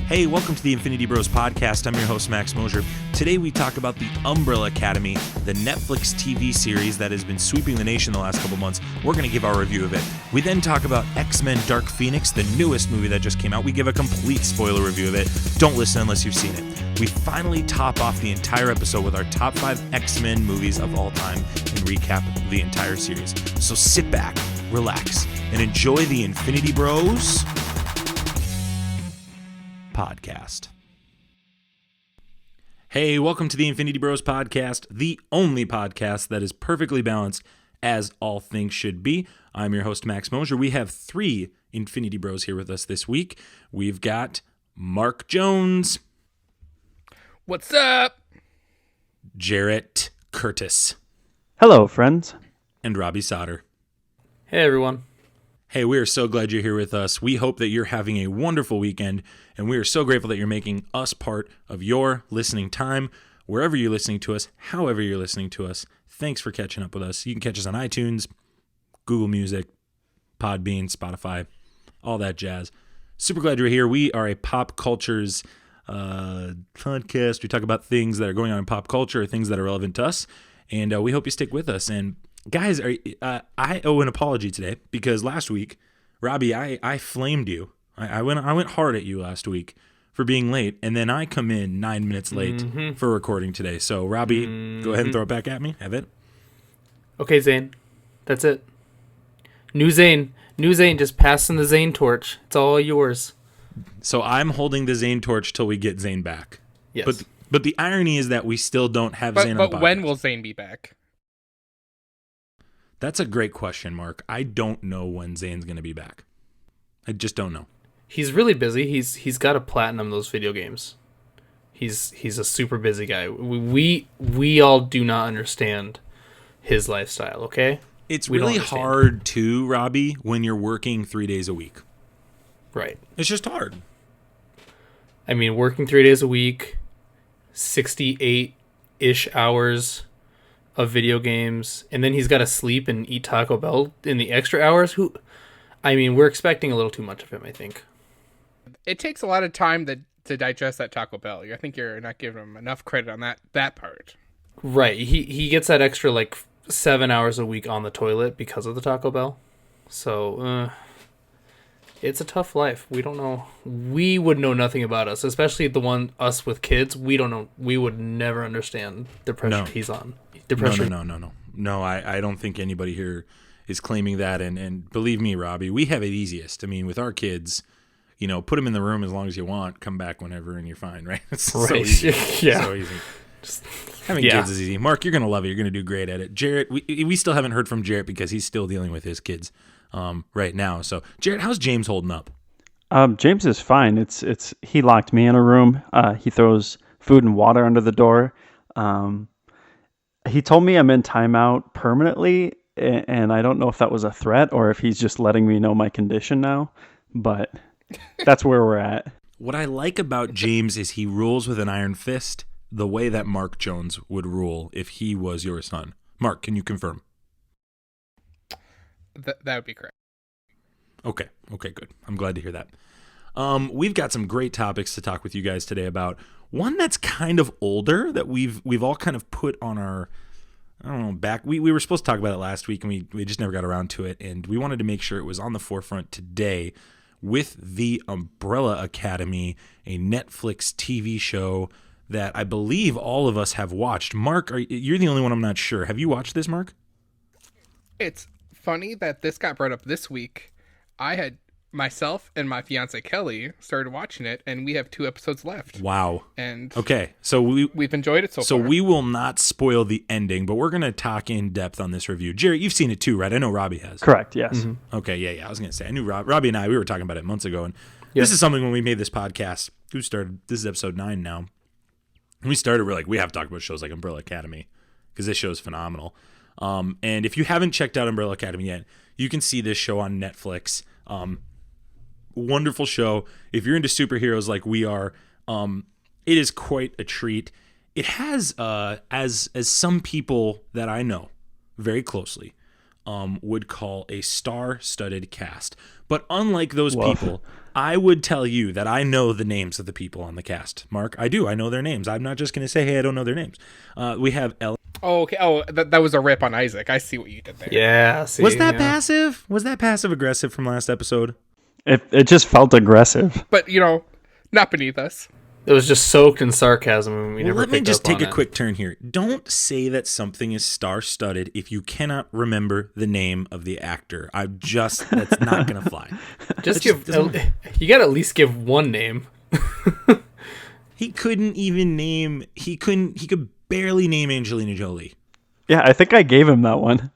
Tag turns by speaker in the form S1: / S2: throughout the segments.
S1: Hey, welcome to the Infinity Bros podcast. I'm your host, Max Mosier. Today we talk about the Umbrella Academy, the Netflix TV series that has been sweeping the nation the last couple months. We're going to give our review of it. We then talk about X-Men Dark Phoenix, the newest movie that just came out. We give a complete spoiler review of it. Don't listen unless you've seen it. We finally top off the entire episode with our top 5 X-Men movies of all time and recap the entire series. So sit back, relax, and enjoy the Infinity Bros podcast. Hey, welcome to the Infinity Bros podcast, the only podcast that is perfectly balanced as all things should be. I'm your host, Max Mosier. We have 3 Infinity Bros here with us this week. We've got Mark Jones.
S2: What's up?
S1: Jarret Curtis.
S3: Hello, friends.
S1: And Robbie Sauter.
S2: Hey, everyone.
S1: Hey, we are so glad you're here with us. We hope that you're having a wonderful weekend, and we are so grateful that you're making us part of your listening time, wherever you're listening to us, however you're listening to us. Thanks for catching up with us. You can catch us on iTunes, Google Music, Podbean, Spotify, all that jazz. Super glad you're here. We are a pop culture's podcast. We talk about things that are going on in pop culture, things that are relevant to us, and we hope you stick with us. And guys, I owe an apology today because last week, Robbie, I flamed you. I went hard at you last week for being late, and then I come in 9 minutes late for recording today. So, Robbie, go ahead and throw it back at me. Have it.
S2: Okay, Zane. That's it. New Zane, just passing the Zane torch. It's all yours.
S1: So I'm holding the Zane torch till we get Zane back.
S2: Yes.
S1: But the irony is that we still don't have Zane on the podcast.
S4: But when will Zane be back?
S1: That's a great question, Mark. I don't know when Zane's going to be back. I just don't know.
S2: He's really busy. He's got to platinum those video games. He's a super busy guy. We all do not understand his lifestyle, okay?
S1: It's really hard too, Robbie, when you're working 3 days a week.
S2: Right.
S1: It's just hard.
S2: I mean, working 3 days a week, 68-ish hours of video games, and then he's got to sleep and eat Taco Bell in the extra hours. We're expecting a little too much of him, I think.
S4: It takes a lot of time to digest that Taco Bell. I think you're not giving him enough credit on that part.
S2: Right. He gets that extra 7 hours a week on the toilet because of the Taco Bell. So it's a tough life. We don't know. We would know nothing about us, especially us with kids. We don't know. We would never understand the pressure he's on.
S1: No, I don't think anybody here is claiming that. And believe me, Robbie, we have it easiest. I mean, with our kids, put them in the room as long as you want, come back whenever, and you're fine, right? It's
S2: right.
S1: So easy.
S2: Yeah.
S1: So easy. Having kids is easy. Mark, you're going to love it. You're going to do great at it. Jarret, we still haven't heard from Jarret because he's still dealing with his kids right now. So, Jarret, how's James holding up?
S3: James is fine. It's he locked me in a room. He throws food and water under the door. He told me I'm in timeout permanently, and I don't know if that was a threat or if he's just letting me know my condition now, but that's where we're at.
S1: What I like about James is he rules with an iron fist the way that Mark Jones would rule if he was your son. Mark, can you confirm?
S4: That would be correct.
S1: Okay, good. I'm glad to hear that. We've got some great topics to talk with you guys today about. One that's kind of older that we've all kind of put on our, back. We were supposed to talk about it last week, and we just never got around to it, and we wanted to make sure it was on the forefront today with the Umbrella Academy, a Netflix TV show that I believe all of us have watched. Mark, you're the only one I'm not sure. Have you watched this, Mark?
S4: It's funny that this got brought up this week. I had myself and my fiance Kelly started watching it, and we have 2 episodes left.
S1: Wow.
S4: And
S1: okay, so we've
S4: enjoyed it so far.
S1: So we will not spoil the ending, but we're going to talk in depth on this review. Jarret, you've seen it too, right? I know Robbie has.
S3: Correct, yes.
S1: Mm-hmm. Okay, yeah. I was going to say, I knew Robbie and we were talking about it months ago, and This is something when we made this podcast, this is episode 9 now. When we started, we're like, we have to talk about shows like Umbrella Academy because this show is phenomenal. And if you haven't checked out Umbrella Academy yet, you can see this show on Netflix. Wonderful show. If you're into superheroes like we are, it is quite a treat. It has, as some people that I know very closely would call a star-studded cast. But unlike those people, I would tell you that I know the names of the people on the cast. Mark, I do. I know their names. I'm not just going to say, hey, I don't know their names. We have Ellen.
S4: Oh, okay. Oh, that was a rip on Isaac. I see what you did there.
S2: Yeah. See,
S1: Was that passive? Was that passive aggressive from last episode?
S3: It just felt aggressive.
S4: But, not beneath us.
S2: It was just soaked in sarcasm, and we never
S1: Let me
S2: picked
S1: just
S2: up
S1: take
S2: on
S1: a
S2: it.
S1: quick turn here. Don't say that something is star-studded if you cannot remember the name of the actor. That's not going to fly.
S2: Just you got to at least give one name.
S1: He couldn't could barely name Angelina Jolie.
S3: Yeah, I think I gave him that one.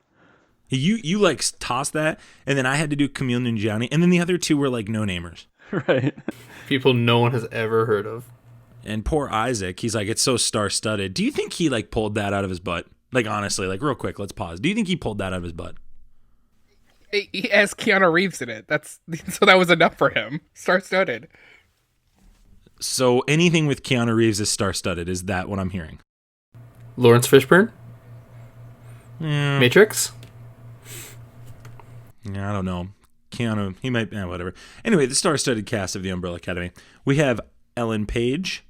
S1: You like tossed that, and then I had to do Camille Nanjiani, and then the other two were like no-namers.
S3: Right.
S2: People no one has ever heard of.
S1: And poor Isaac, he's like, it's so star-studded. Do you think he like pulled that out of his butt? Like, honestly, like real quick, let's pause. Do you think he pulled that out of his butt?
S4: He has Keanu Reeves in it. So that was enough for him. Star-studded.
S1: So anything with Keanu Reeves is star-studded. Is that what I'm hearing?
S2: Lawrence Fishburne?
S1: Yeah.
S2: Matrix?
S1: Yeah, I don't know. Keanu, he might, whatever. Anyway, the star-studded cast of the Umbrella Academy. We have Ellen Page,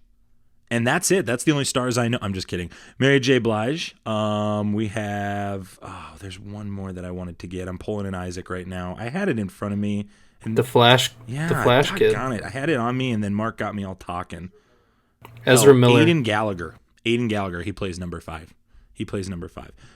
S1: and that's it. That's the only stars I know. I'm just kidding. Mary J. Blige. We have, there's one more that I wanted to get. I'm pulling an Isaac right now. I had it in front of me. And
S2: The Flash.
S1: yeah,
S2: The Flash kid.
S1: Got it. I had it on me, and then Mark got me all talking.
S2: Ezra Miller.
S1: Aiden Gallagher. He plays number 5.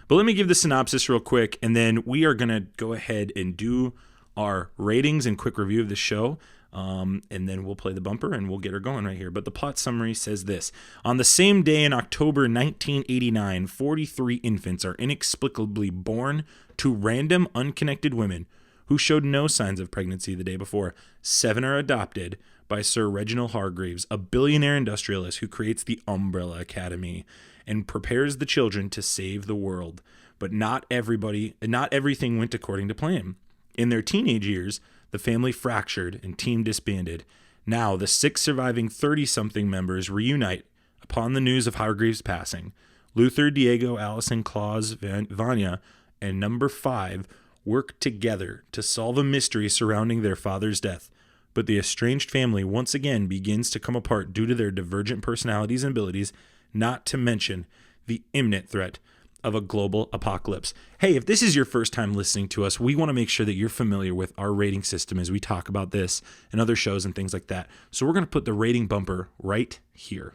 S1: But let me give the synopsis real quick, and then we are going to go ahead and do our ratings and quick review of the show. And then we'll play the bumper and we'll get her going right here. But the plot summary says this. On the same day in October 1989, 43 infants are inexplicably born to random unconnected women who showed no signs of pregnancy the day before. 7 are adopted by Sir Reginald Hargreaves, a billionaire industrialist who creates the Umbrella Academy and prepares the children to save the world. But not everything went according to plan. In their teenage years, the family fractured and team disbanded. Now, the 6 surviving 30-something members reunite upon the news of Hargreaves' passing. Luther, Diego, Allison, Claus, Vanya, and number 5 work together to solve a mystery surrounding their father's death. But the estranged family once again begins to come apart due to their divergent personalities and abilities, not to mention the imminent threat of a global apocalypse. Hey, if this is your first time listening to us, we want to make sure that you're familiar with our rating system as we talk about this and other shows and things like that. So we're going to put the rating bumper right here.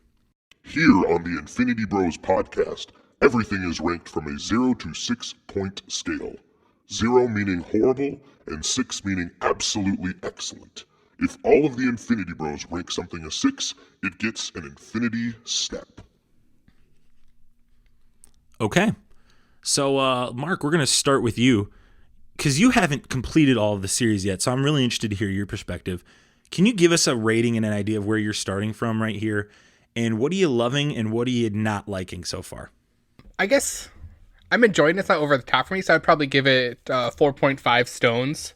S5: Here on the Infinity Bros podcast, everything is ranked from a 0 to 6 point scale. 0 meaning horrible and 6 meaning absolutely excellent. If all of the Infinity Bros rank something a 6, it gets an infinity step.
S1: Okay. So, Mark, we're going to start with you because you haven't completed all of the series yet. So I'm really interested to hear your perspective. Can you give us a rating and an idea of where you're starting from right here? And what are you loving and what are you not liking so far?
S4: I guess I'm enjoying it. It's not over the top for me, so I'd probably give it 4.5 stones.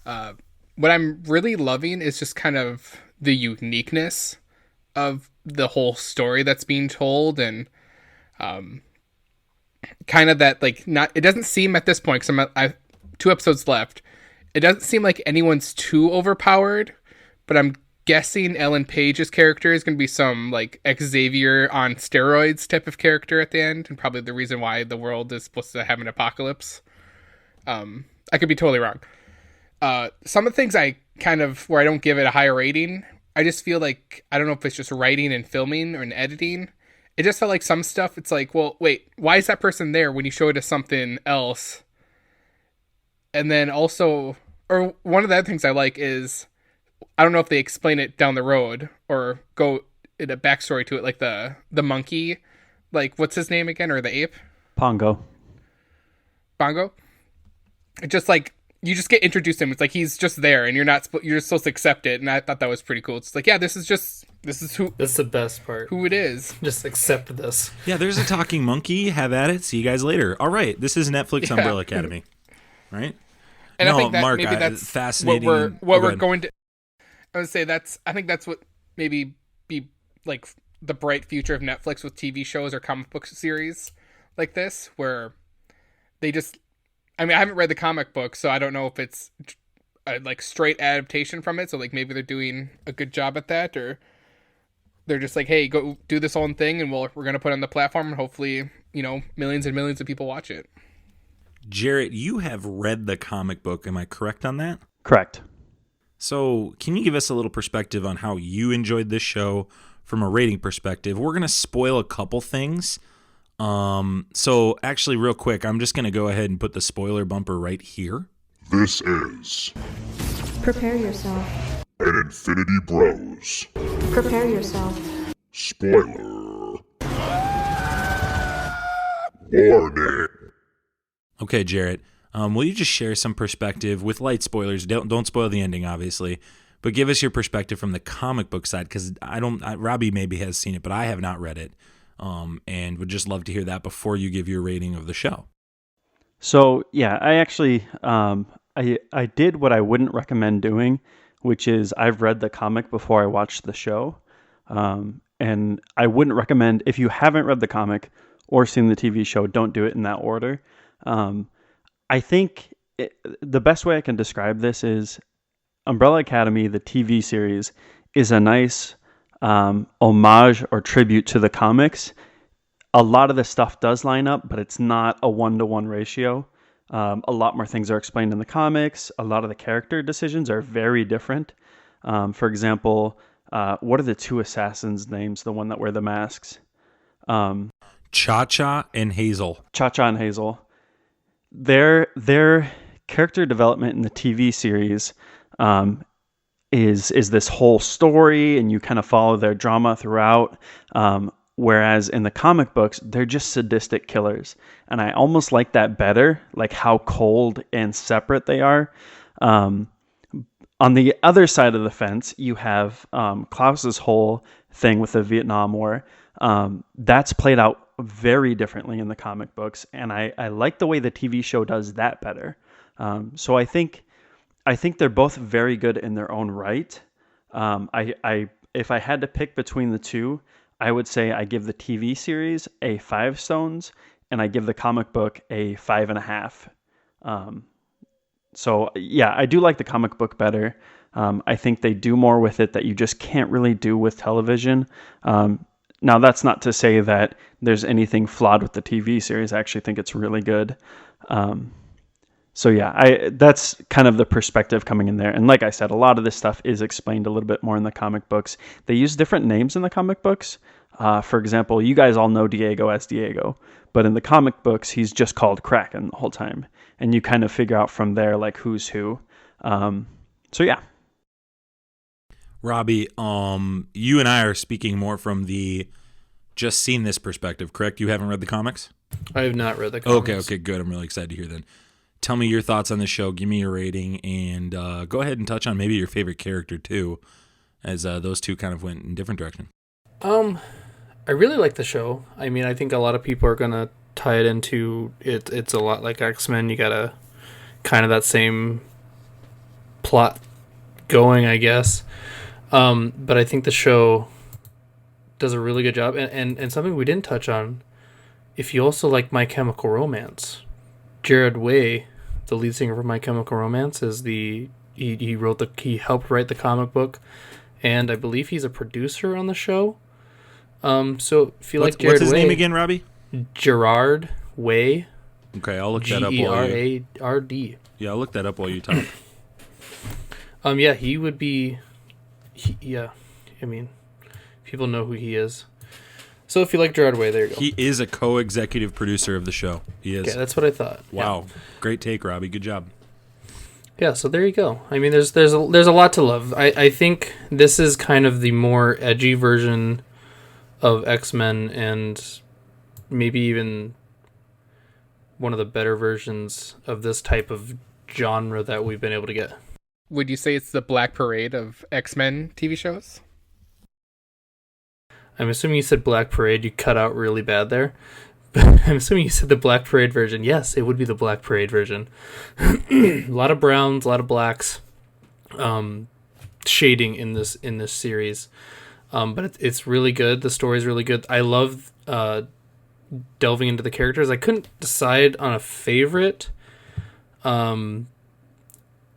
S4: What I'm really loving is just kind of the uniqueness of the whole story that's being told, and kind of that, like, not, it doesn't seem at this point, because I have 2 episodes left, it doesn't seem like anyone's too overpowered, but I'm guessing Ellen Page's character is going to be some, like, Xavier on steroids type of character at the end, and probably the reason why the world is supposed to have an apocalypse. I could be totally wrong. Some of the things I kind of, where I don't give it a higher rating, I just feel like, I don't know if it's just writing and filming or in editing. It just felt like some stuff, it's like, well, wait, why is that person there when you show it as something else? And then also, or one of the other things I like is, I don't know if they explain it down the road or go in a backstory to it, like the monkey, like, what's his name again, or the ape?
S3: Pongo.
S4: Bongo? It just like, you just get introduced to him. It's like he's just there, and you're just supposed to accept it. And I thought that was pretty cool. It's like, yeah, this is who.
S2: That's the best part.
S4: Who it is.
S2: Just accept this.
S1: Yeah, there's a talking monkey. Have at it. See you guys later. All right, this is Netflix Umbrella Academy, right?
S4: And
S1: no,
S4: I think that
S1: Mark,
S4: maybe that's
S1: fascinating.
S4: What we're going to. I would say I think that's what maybe be like the bright future of Netflix with TV shows or comic book series like this, where they just. I mean, I haven't read the comic book, so I don't know if it's a like straight adaptation from it. So like maybe they're doing a good job at that, or they're just like, hey, go do this own thing, and we're gonna put it on the platform, and hopefully, millions and millions of people watch it.
S1: Jarret, you have read the comic book. Am I correct on that?
S3: Correct.
S1: So can you give us a little perspective on how you enjoyed this show from a rating perspective? We're going to spoil a couple things. So actually, real quick, I'm just going to go ahead and put the spoiler bumper right here.
S5: This is
S6: Prepare yourself.
S5: an Infinity Bros.
S6: Prepare yourself.
S5: Spoiler. Warning.
S1: Okay, Jarret, will you just share some perspective with light spoilers? Don't spoil the ending, obviously, but give us your perspective from the comic book side, because Robbie maybe has seen it, but I have not read it, and would just love to hear that before you give your rating of the show.
S3: So yeah, I actually I did what I wouldn't recommend doing, which is I've read the comic before I watched the show, and I wouldn't recommend, if you haven't read the comic or seen the TV show, don't do it in that order. I think the best way I can describe this is Umbrella Academy, the TV series, is a nice homage or tribute to the comics. A lot of the stuff does line up, but it's not a 1-to-1 ratio. A lot more things are explained in the comics. A lot of the character decisions are very different. For example, what are the two assassins' names? The one that wear the masks?
S1: Cha-Cha and Hazel.
S3: Cha-Cha and Hazel. Their character development in the TV series is this whole story, and you kind of follow their drama throughout. Whereas in the comic books, they're just sadistic killers. And I almost like that better, like how cold and separate they are. On the other side of the fence, you have Klaus's whole thing with the Vietnam War. That's played out very differently in the comic books, and I like the way the TV show does that better. So I think they're both very good in their own right. If I had to pick between the two, I would say I give the TV series a 5 stones, and I give the comic book a 5.5. So yeah, I do like the comic book better. I think they do more with it that you just can't really do with television. Now, that's not to say that there's anything flawed with the TV series. I actually think it's really good. So yeah, that's kind of the perspective coming in there. And like I said, a lot of this stuff is explained a little bit more in the comic books. They use different names in the comic books. For example, you guys all know Diego as Diego, but in the comic books, he's just called Kraken the whole time. And you kind of figure out from there, like, who's who. So yeah.
S1: Robbie, you and I are speaking more from the just seen this perspective, correct? You haven't read the comics?
S2: I have not read the comics.
S1: Okay, good. I'm really excited to hear then. Tell me your thoughts on the show. Give me your rating, and go ahead and touch on maybe your favorite character too, as those two kind of went in different direction.
S2: I really like the show. I mean, I think a lot of people are gonna tie it into it. It's a lot like X-Men. You got kind of that same plot going, I guess. But I think the show does a really good job, and something we didn't touch on. If you also like My Chemical Romance, Jared Way, the lead singer of My Chemical Romance, is he helped write the comic book, and I believe he's a producer on the show. So if you like Jared Way,
S1: what's his name again, Robbie?
S2: Gerard Way.
S1: Okay, I'll look that up.
S2: Gerard.
S1: Yeah, I'll look that up while you talk.
S2: Yeah, he would be. Yeah, I mean, people know who he is. So if you like Gerard Way, there you go.
S1: He is a co-executive producer of the show. He is.
S2: Okay, that's what I thought.
S1: Wow,
S2: Yeah.
S1: Great take, Robbie. Good job.
S2: Yeah, so there you go. I mean, there's a lot to love. I think this is kind of the more edgy version of X-Men, and maybe even one of the better versions of this type of genre that we've been able to get.
S4: Would you say it's the Black Parade of X-Men TV shows?
S2: I'm assuming you said Black Parade. You cut out really bad there. But I'm assuming you said the Black Parade version. Yes, it would be the Black Parade version. A lot of browns, a lot of blacks, shading in this series. But it's really good. The story's really good. I love delving into the characters. I couldn't decide on a favorite.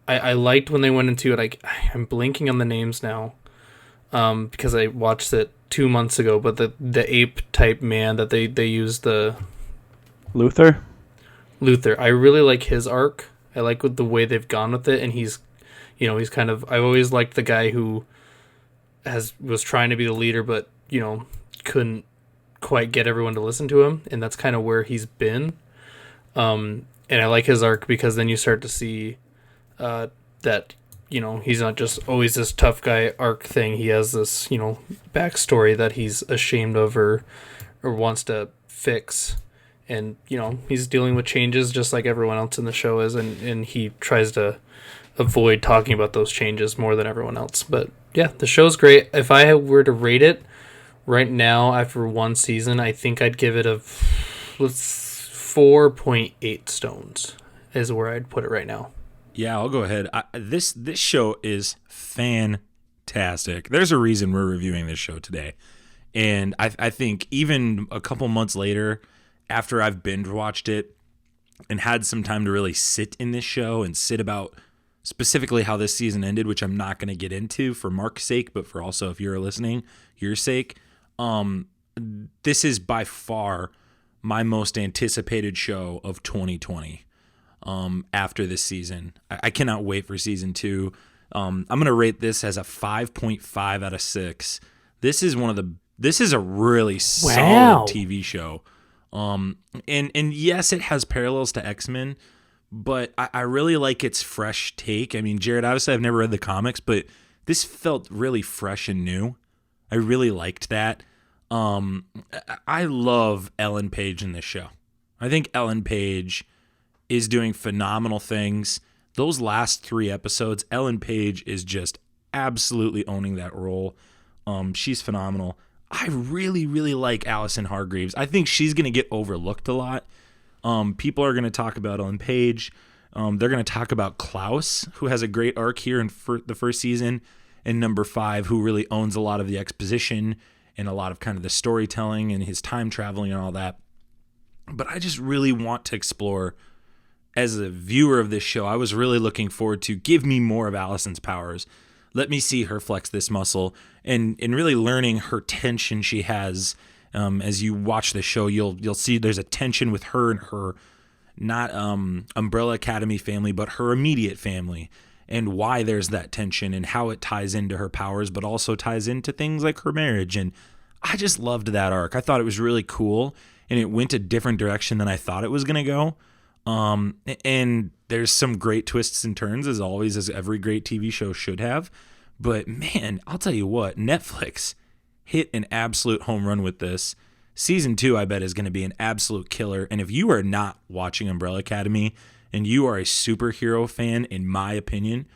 S2: I I liked when they went into it. I'm blinking on the names now, because I watched it 2 months ago. But the ape type man that they used, the
S3: Luther.
S2: I really like his arc. I like the way they've gone with it, and he's kind of. I've always liked the guy who was trying to be the leader, but couldn't quite get everyone to listen to him, and that's kind of where he's been. And I like his arc because then you start to see that he's not just always this tough guy arc thing. He has this backstory that he's ashamed of or wants to fix, and he's dealing with changes just like everyone else in the show is, and he tries to avoid talking about those changes more than everyone else. But yeah, the show's great. If I were to rate it right now after one season, I think I'd give it 4.8 stones is where I'd put it right now.
S1: Yeah, I'll go ahead. This show is fantastic. There's a reason we're reviewing this show today. And I think even a couple months later, after I've binge watched it and had some time to really sit in this show and sit about specifically how this season ended, which I'm not going to get into for Mark's sake, but for also, if you're listening, your sake, this is by far my most anticipated show of 2020 after this season. I cannot wait for season 2. I'm going to rate this as a 5.5 out of 6. This is a really solid TV show. And yes, it has parallels to X-Men, but I really like its fresh take. I mean, Jarret, obviously I've never read the comics, but this felt really fresh and new. I really liked that. I love Ellen Page in this show. I think Ellen Page is doing phenomenal things. Those last 3 episodes, Ellen Page is just absolutely owning that role. She's phenomenal. I really, really like Allison Hargreaves. I think she's going to get overlooked a lot. People are going to talk about Ellen Page. They're going to talk about Klaus, who has a great arc here in the first season, and number 5, who really owns a lot of the exposition and a lot of kind of the storytelling and his time traveling and all that. But I just really want to explore, as a viewer of this show, I was really looking forward to give me more of Allison's powers. Let me see her flex this muscle and really learning her tension she has. As you watch the show, you'll see there's a tension with her and her not Umbrella Academy family, but her immediate family, and why there's that tension and how it ties into her powers, but also ties into things like her marriage. And I just loved that arc. I thought it was really cool, and it went a different direction than I thought it was going to go. And there's some great twists and turns, as always, as every great TV show should have. But man, I'll tell you what, Netflix hit an absolute home run with this. Season 2, I bet, is going to be an absolute killer. And if you are not watching Umbrella Academy and you are a superhero fan, in my opinion,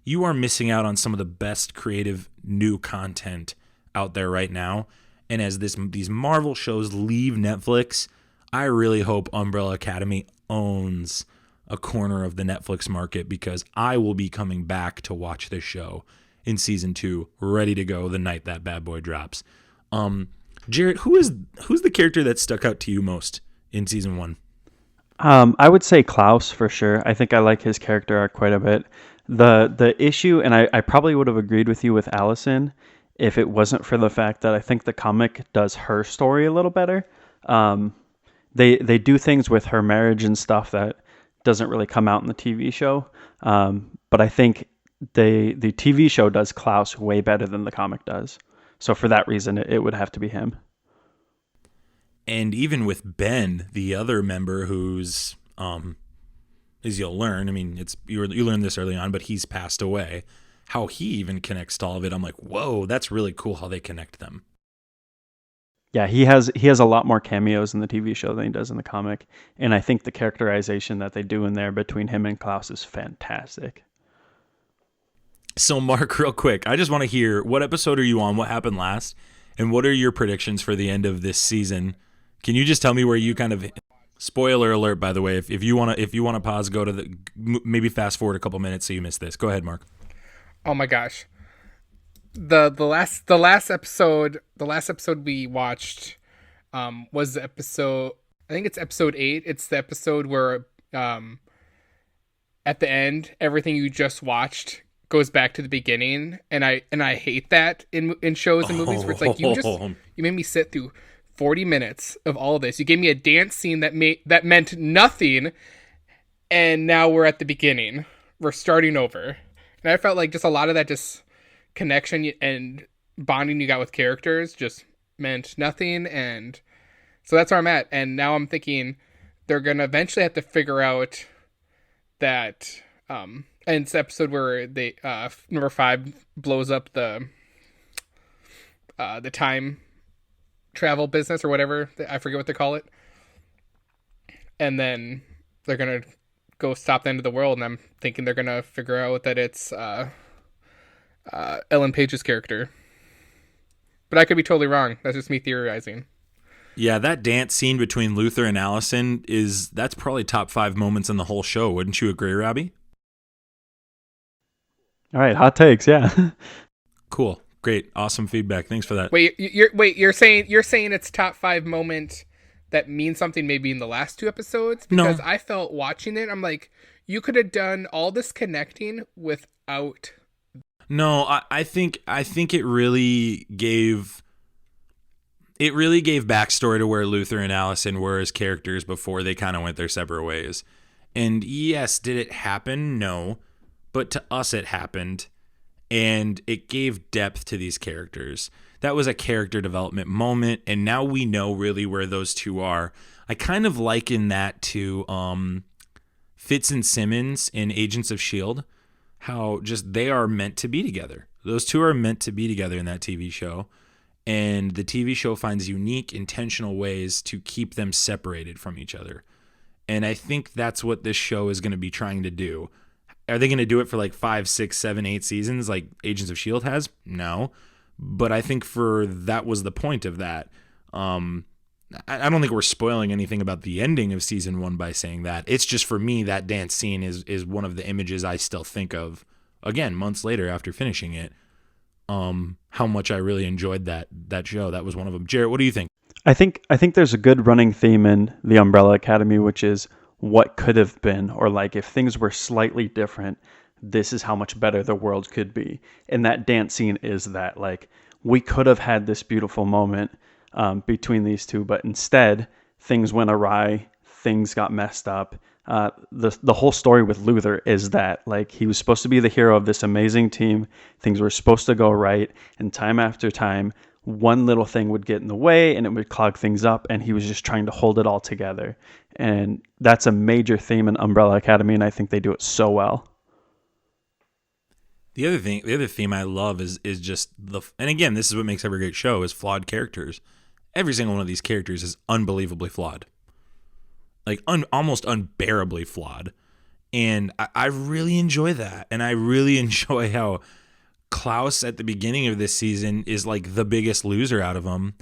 S1: you are missing out on some of the best creative new content out there right now. And as these Marvel shows leave Netflix, I really hope Umbrella Academy owns a corner of the Netflix market, because I will be coming back to watch this show in season 2, ready to go the night that bad boy drops. Jarret, who's the character that stuck out to you most in season 1?
S3: I would say Klaus for sure. I think I like his character arc quite a bit. The issue, and I probably would have agreed with you with Allison if it wasn't for the fact that I think the comic does her story a little better. They do things with her marriage and stuff that doesn't really come out in the TV show. But I think the TV show does Klaus way better than the comic does. So for that reason, it would have to be him.
S1: And even with Ben, the other member who's, as you'll learn, I mean, you learned this early on, but he's passed away. How he even connects to all of it, I'm like, whoa, that's really cool how they connect them.
S3: Yeah, he has a lot more cameos in the TV show than he does in the comic, and I think the characterization that they do in there between him and Klaus is fantastic.
S1: So, Mark, real quick, I just want to hear, what episode are you on? What happened last? And what are your predictions for the end of this season? Can you just tell me where you kind of, spoiler alert, by the way, if you want to pause, go to maybe fast forward a couple minutes so you miss this. Go ahead, Mark.
S4: Oh my gosh. The last episode we watched was the episode, I think it's episode 8. It's the episode where at the end, everything you just watched goes back to the beginning, and I hate that in shows and movies where it's like you made me sit through 40 minutes of all this. You gave me a dance scene that meant nothing, and now we're at the beginning. We're starting over. And I felt like just a lot of that just connection and bonding you got with characters just meant nothing, and so that's where I'm at. And now I'm thinking they're gonna eventually have to figure out that and it's the episode where they number 5 blows up the time travel business or whatever, I forget what they call it, and then they're gonna go stop the end of the world, and I'm thinking they're gonna figure out that it's Ellen Page's character, but I could be totally wrong. That's just me theorizing.
S1: Yeah, that dance scene between Luther and Allison that's probably top 5 moments in the whole show. Wouldn't you agree, Robbie?
S3: All right, hot takes, yeah.
S1: Cool, great, awesome feedback. Thanks for that.
S4: Wait, you're saying it's top 5 moment that means something maybe in the last 2 episodes? Because
S1: No.
S4: I felt watching it, I'm like, you could have done all this connecting without.
S1: No, I think it really gave backstory to where Luther and Allison were as characters before they kind of went their separate ways. And yes, did it happen? No. But to us it happened, and it gave depth to these characters. That was a character development moment, and now we know really where those two are. I kind of liken that to Fitz and Simmons in Agents of S.H.I.E.L.D., how just they are meant to be together. Those two are meant to be together in that TV show, and the TV show finds unique, intentional ways to keep them separated from each other. And I think that's what this show is going to be trying to do. Are they going to do it for like 5, 6, 7, 8 seasons like Agents of S.H.I.E.L.D. has? No. But I think that was the point of that. I don't think we're spoiling anything about the ending of season 1 by saying that. It's just, for me, that dance scene is one of the images I still think of, again, months later after finishing it. How much I really enjoyed that show. That was one of them. Jarret, what do you think?
S3: I think there's a good running theme in The Umbrella Academy, which is what could have been, or like if things were slightly different, this is how much better the world could be. And that dance scene is that, like, we could have had this beautiful moment between these two, but instead things went awry, things got messed up. The whole story with Luther is that, like, he was supposed to be the hero of this amazing team. Things were supposed to go right, and time after time, one little thing would get in the way and it would clog things up, and he was just trying to hold it all together. And that's a major theme in Umbrella Academy, and I think they do it so well.
S1: The other theme I love is just and again, this is what makes every great show, is flawed characters. Every single one of these characters is unbelievably flawed. Like almost unbearably flawed. And I really enjoy that. And I really enjoy how Klaus at the beginning of this season is like the biggest loser out of them.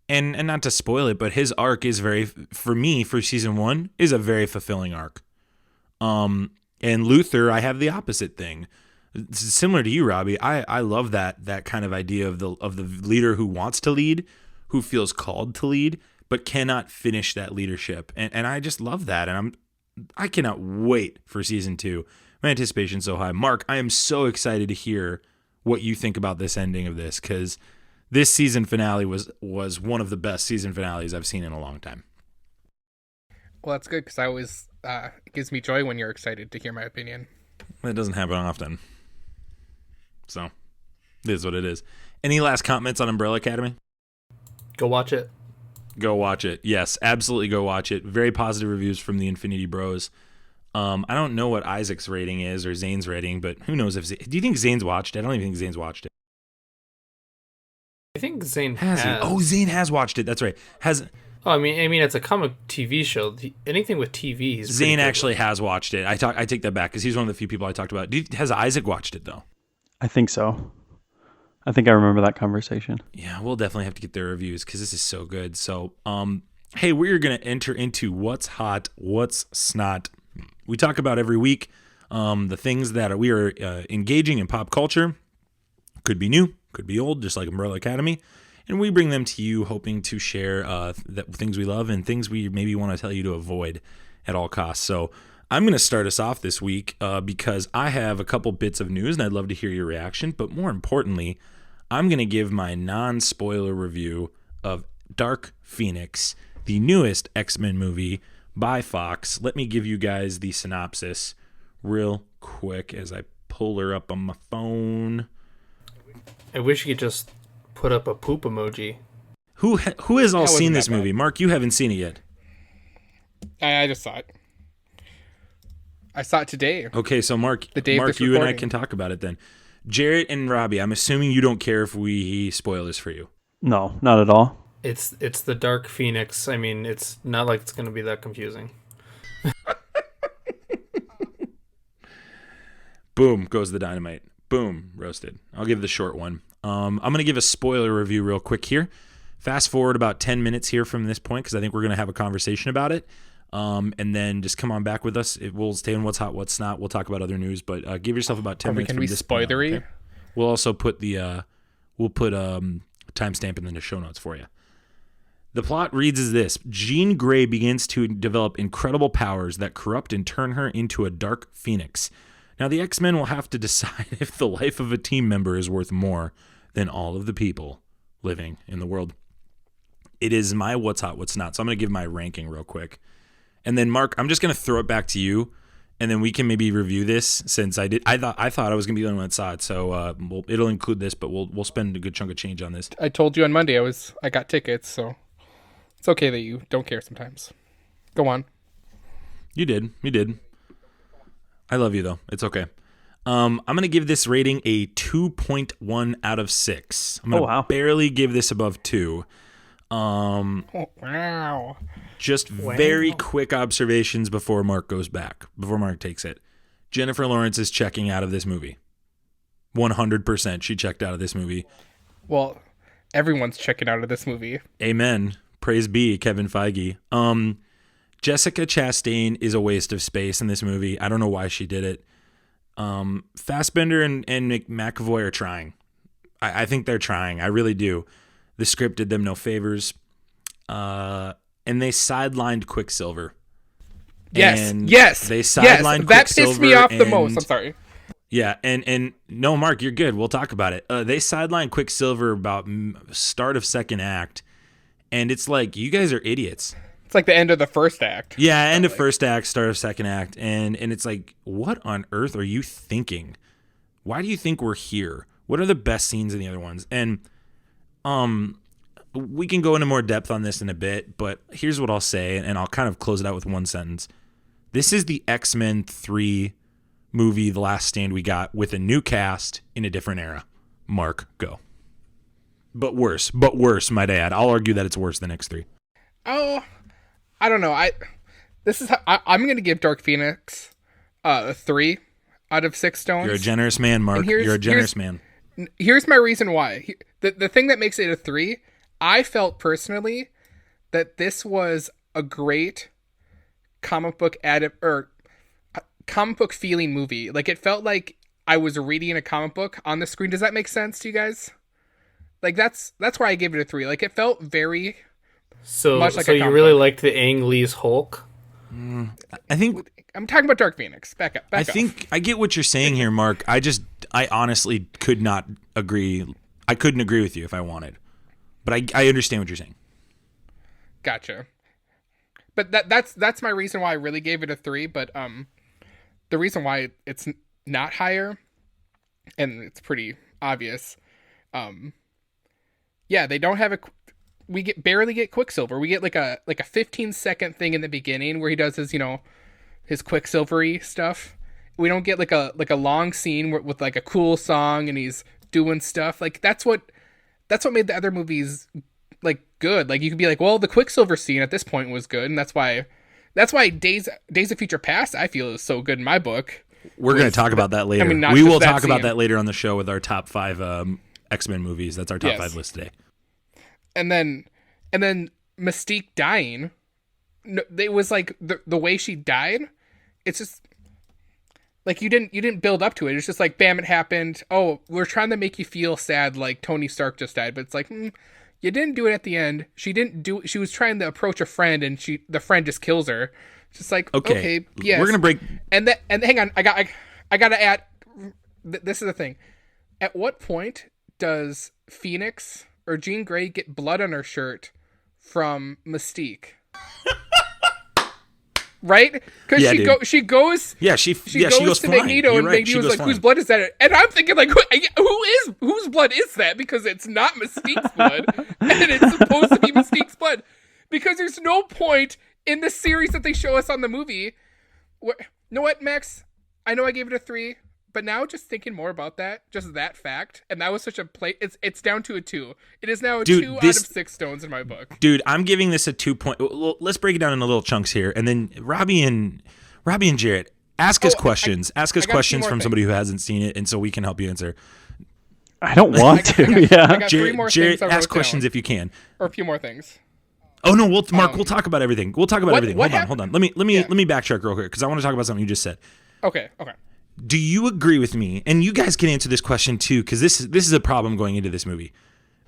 S1: And not to spoil it, but his arc is for me, for season 1, is a very fulfilling arc. And Luther, I have the opposite thing. It's similar to you, Robbie. I love that kind of idea of the leader who wants to lead, who feels called to lead, but cannot finish that leadership. And I just love that. And I cannot wait for season 2. My anticipation's so high. Mark, I am so excited to hear what you think about this ending of this, because this season finale was one of the best season finales I've seen in a long time.
S4: Well, that's good, because I always it gives me joy when you're excited to hear my opinion.
S1: That doesn't happen often. So, it is what it is. Any last comments on Umbrella Academy?
S2: Go watch it.
S1: Go watch it. Yes, absolutely go watch it. Very positive reviews from the Infinity Bros. I don't know what Isaac's rating is or Zane's rating, but who knows if do you think Zane's watched it? I don't even think Zane's watched it.
S2: I think Zane
S1: Has he? Oh, Zane has watched it. That's right.
S2: Oh, I mean, it's a comic TV show. Anything with TV, he's
S1: Zane actually has watched it. I take that back, because he's one of the few people I talked about. Has Isaac watched it though?
S3: I think so. I think I remember that conversation.
S1: Yeah, we'll definitely have to get their reviews, because this is so good. So, hey, we're gonna enter into what's hot, what's snot. We talk about every week the things that we are engaging in pop culture. Could be new, could be old, just like Umbrella Academy. And we bring them to you hoping to share things we love and things we maybe want to tell you to avoid at all costs. So I'm going to start us off this week because I have a couple bits of news and I'd love to hear your reaction. But more importantly, I'm going to give my non-spoiler review of Dark Phoenix, the newest X-Men movie by Fox. Let me give you guys the synopsis real quick as I pull her up on my phone.
S2: I wish you could just put up a poop emoji.
S1: Who has all seen this movie? Mark, you haven't seen it yet.
S4: I just saw it. I saw it today.
S1: Okay, so Mark,
S4: the day of this
S1: you and I
S4: recording.
S1: can talk about it then. Jarret and Robbie, I'm assuming you don't care if we spoil this for you.
S3: No, not at all.
S2: It's the Dark Phoenix. I mean, it's not like it's going to be that confusing.
S1: Boom goes the dynamite. Boom, roasted. I'll give the short one. I'm going to give a spoiler review real quick here. Fast forward about 10 minutes here from this point because I think we're going to have a conversation about it. And then just come on back with us. We'll stay in what's hot, what's not. We'll talk about other news, but give yourself about 10 minutes.
S4: Can we spoilery?
S1: Okay? We'll also put a timestamp in the show notes for you. The plot reads as this. Jean Grey begins to develop incredible powers that corrupt and turn her into a dark phoenix. Now the X-Men will have to decide if the life of a team member is worth more than all of the people living in the world. It is my what's hot, what's not. So I'm going to give my ranking real quick. And then Mark, I'm just going to throw it back to you, and then we can maybe review this since I thought I was going to be the only one that saw it. So it'll include this, but we'll spend a good chunk of change on this.
S4: I told you on Monday I got tickets, so it's okay that you don't care sometimes. Go on.
S1: You did. I love you though. It's okay. I'm going to give this rating a 2.1 out of 6. I'm going to barely give this above 2.
S4: Wow.
S1: Just very quick observations before Mark takes it. Jennifer Lawrence is checking out of this movie. 100% she checked out of this movie.
S4: Well, everyone's checking out of this movie.
S1: Amen. Praise be, Kevin Feige. Jessica Chastain is a waste of space in this movie. I don't know why she did it. Fassbender and McAvoy are trying. I think they're trying. I really do. The script did them no favors. And they sidelined Quicksilver.
S4: Yes.
S1: They sidelined Quicksilver.
S4: That pissed me off the most. I'm sorry.
S1: Yeah, and no, Mark, you're good. We'll talk about it. They sidelined Quicksilver about start of second act, and it's like, you guys are idiots.
S4: It's like the end of the first act.
S1: Yeah, end of first act, start of second act, and it's like, what on earth are you thinking? Why do you think we're here? What are the best scenes in the other ones? And we can go into more depth on this in a bit, but here's what I'll say, and I'll kind of close it out with one sentence. This is the X-Men 3 movie, The Last Stand we got, with a new cast in a different era. Mark, go. But worse, might I add. I'll argue that it's worse than X3.
S4: Oh, I don't know. I'm going to give Dark Phoenix a 3 out of 6 stones.
S1: You're a generous man, Mark. You're a generous man.
S4: Here's my reason why. The thing that makes it a 3, I felt personally that this was a great comic book feeling movie. Like, it felt like I was reading a comic book on the screen. Does that make sense to you guys? Like, that's why I gave it a 3. Like, it felt very much like
S2: so
S4: a
S2: you
S4: comic
S2: really
S4: book.
S2: liked the Ang Lee's Hulk?
S1: I think
S4: I'm talking about Dark Phoenix. Back up.
S1: I think I get what you're saying here, Mark. I honestly could not agree. I couldn't agree with you if I wanted. But I understand what you're saying.
S4: Gotcha. But that's my reason why I really gave it a 3. But the reason why it's not higher, and it's pretty obvious. Yeah, they don't have we barely get Quicksilver. We get like a 15-second thing in the beginning where he does his his Quicksilvery stuff. We don't get like a long scene with like a cool song and he's doing stuff. Like that's what made the other movies like good. Like you could be like, well, the Quicksilver scene at this point was good, and that's why Days of Future Past I feel is so good in my book.
S1: We're going to talk about that later.
S4: I mean,
S1: we will talk about that later on the show with our top 5 X-Men movies. That's our top 5 list today.
S4: And then Mystique dying. It was like the way she died. It's just like you didn't build up to it. It's just like bam, it happened. Oh, we're trying to make you feel sad, like Tony Stark just died, but it's like you didn't do it at the end. She was trying to approach a friend, and the friend just kills her. Just like,
S1: Okay,
S4: okay, yes.
S1: we're gonna break.
S4: And hang on, I gotta add. This is the thing. At what point does Phoenix or Jean Grey get blood on her shirt from Mystique? Right? Because she goes
S1: goes
S4: to
S1: flying.
S4: Magneto,
S1: You're
S4: and
S1: right,
S4: Magneto's
S1: goes
S4: like,
S1: flying.
S4: "Whose blood is that?" And I'm thinking, like, whose blood is that? Because it's not Mystique's blood, and it's supposed to be Mystique's blood. Because there's no point in the series that they show us on the movie. You know what, Max? I know I gave it a 3, but now just thinking more about that, just that fact, and that was such a play. It's down to a 2. It is now a 2 out of 6 stones in my book.
S1: Dude, I'm giving this a 2 point. Well, let's break it down into little chunks here, and then Robbie and Jarret, ask us questions. Ask us questions from somebody who hasn't seen it, and so we can help you answer.
S3: I don't want to.
S4: I got 3 more
S1: Jarret,
S4: things I wrote
S1: ask questions
S4: down.
S1: if you can.
S4: Or a few more things.
S1: Oh no, Mark, we'll talk about everything. We'll talk about everything.
S4: what
S1: Hold on. Let me backtrack real quick because I want to talk about something you just said.
S4: Okay.
S1: Do you agree with me? And you guys can answer this question too, because this is a problem going into this movie.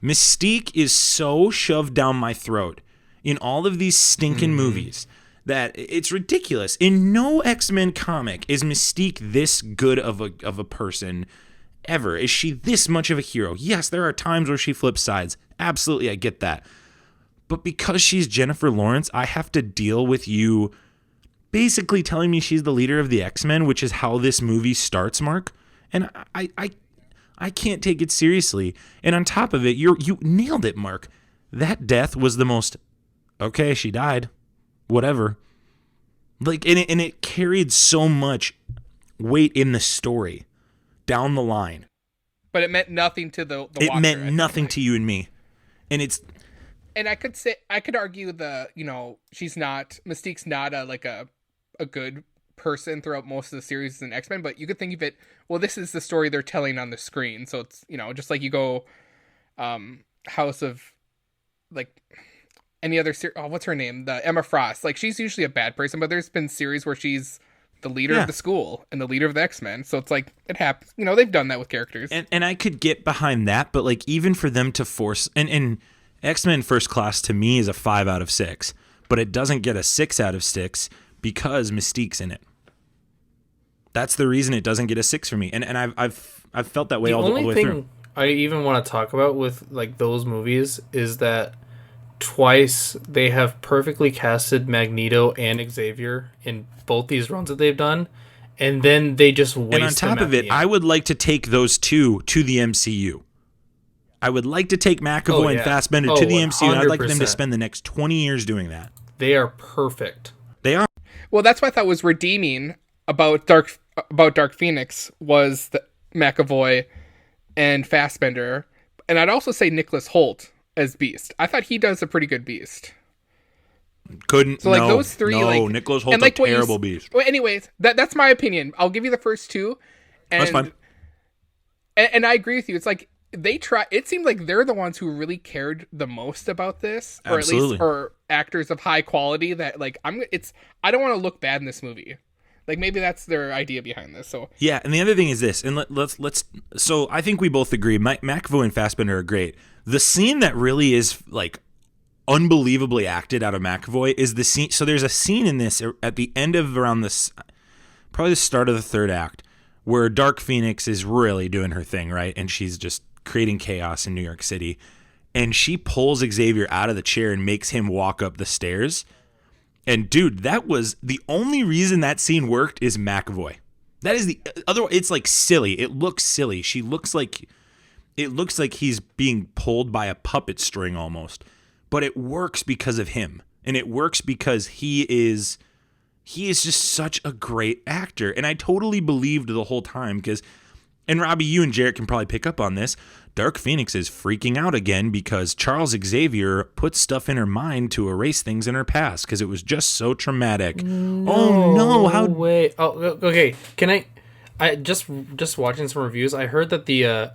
S1: Mystique is so shoved down my throat in all of these stinking movies that it's ridiculous. In no X-Men comic is Mystique this good of a person ever. Is she this much of a hero? Yes, there are times where she flips sides. Absolutely, I get that. But because she's Jennifer Lawrence, I have to deal with you basically telling me she's the leader of the X-Men, which is how this movie starts, Mark. And I can't take it seriously. And on top of it, you nailed it, Mark. That death was the most, okay, she died. Whatever. Like, and it carried so much weight in the story down the line.
S4: But it meant nothing to the
S1: It
S4: watcher,
S1: meant nothing to you and me. And it's...
S4: And I could argue Mystique's not a good person throughout most of the series in X-Men, but you could think of it, well, this is the story they're telling on the screen. So it's, just like you go House of, like, any other series. Oh, what's her name? The Emma Frost. Like, she's usually a bad person, but there's been series where she's the leader of the school and the leader of the X-Men. So it's like, it happens. They've done that with characters.
S1: And I could get behind that, but like, even for them to force, and X-Men First Class to me is a 5 out of 6, but it doesn't get a 6 out of 6 because Mystique's in it. That's the reason it doesn't get a 6 for me. And I've felt that way all the way through.
S2: The only thing I even want to talk about with like those movies is that twice they have perfectly casted Magneto and Xavier in both these runs that they've done, and then they just waste them.
S1: And on top of it, I would like to take those two to the MCU. I would like to take McAvoy and Fassbender to the MCU, and I'd like them to spend the next 20 years doing that.
S2: They are perfect.
S1: They are.
S4: Well, that's what I thought was redeeming about Dark Phoenix was the McAvoy and Fassbender, and I'd also say Nicholas Hoult as Beast. I thought he does a pretty good Beast.
S1: Couldn't.
S4: So like those three,
S1: Nicholas Hoult's
S4: like
S1: a terrible Beast.
S4: Well, anyways, that's my opinion. I'll give you the first two. And,
S1: that's fine.
S4: And I agree with you. It's like they try. It seemed like they're the ones who really cared the most about this, or
S1: Absolutely.
S4: at least or actors of high quality. That like I don't want to look bad in this movie. Like maybe that's their idea behind this. So
S1: yeah, and the other thing is this, and let's. So I think we both agree. McAvoy and Fassbender are great. The scene that really is like unbelievably acted out of McAvoy is the scene. So there's a scene in this at the end of around this, probably the start of the third act, where Dark Phoenix is really doing her thing, right? And she's just creating chaos in New York City. And she pulls Xavier out of the chair and makes him walk up the stairs. And dude, that was the only reason that scene worked is McAvoy. That is the other. It's like silly. It looks silly. She looks like, it looks like he's being pulled by a puppet string almost. But it works because of him. And it works because he is just such a great actor. And I totally believed the whole time because, and Robbie, you and Jarret can probably pick up on this, Dark Phoenix is freaking out again because Charles Xavier put stuff in her mind to erase things in her past because it was just so traumatic. Oh no, how...
S2: Wait. Oh, okay. Can I just watching some reviews, I heard that the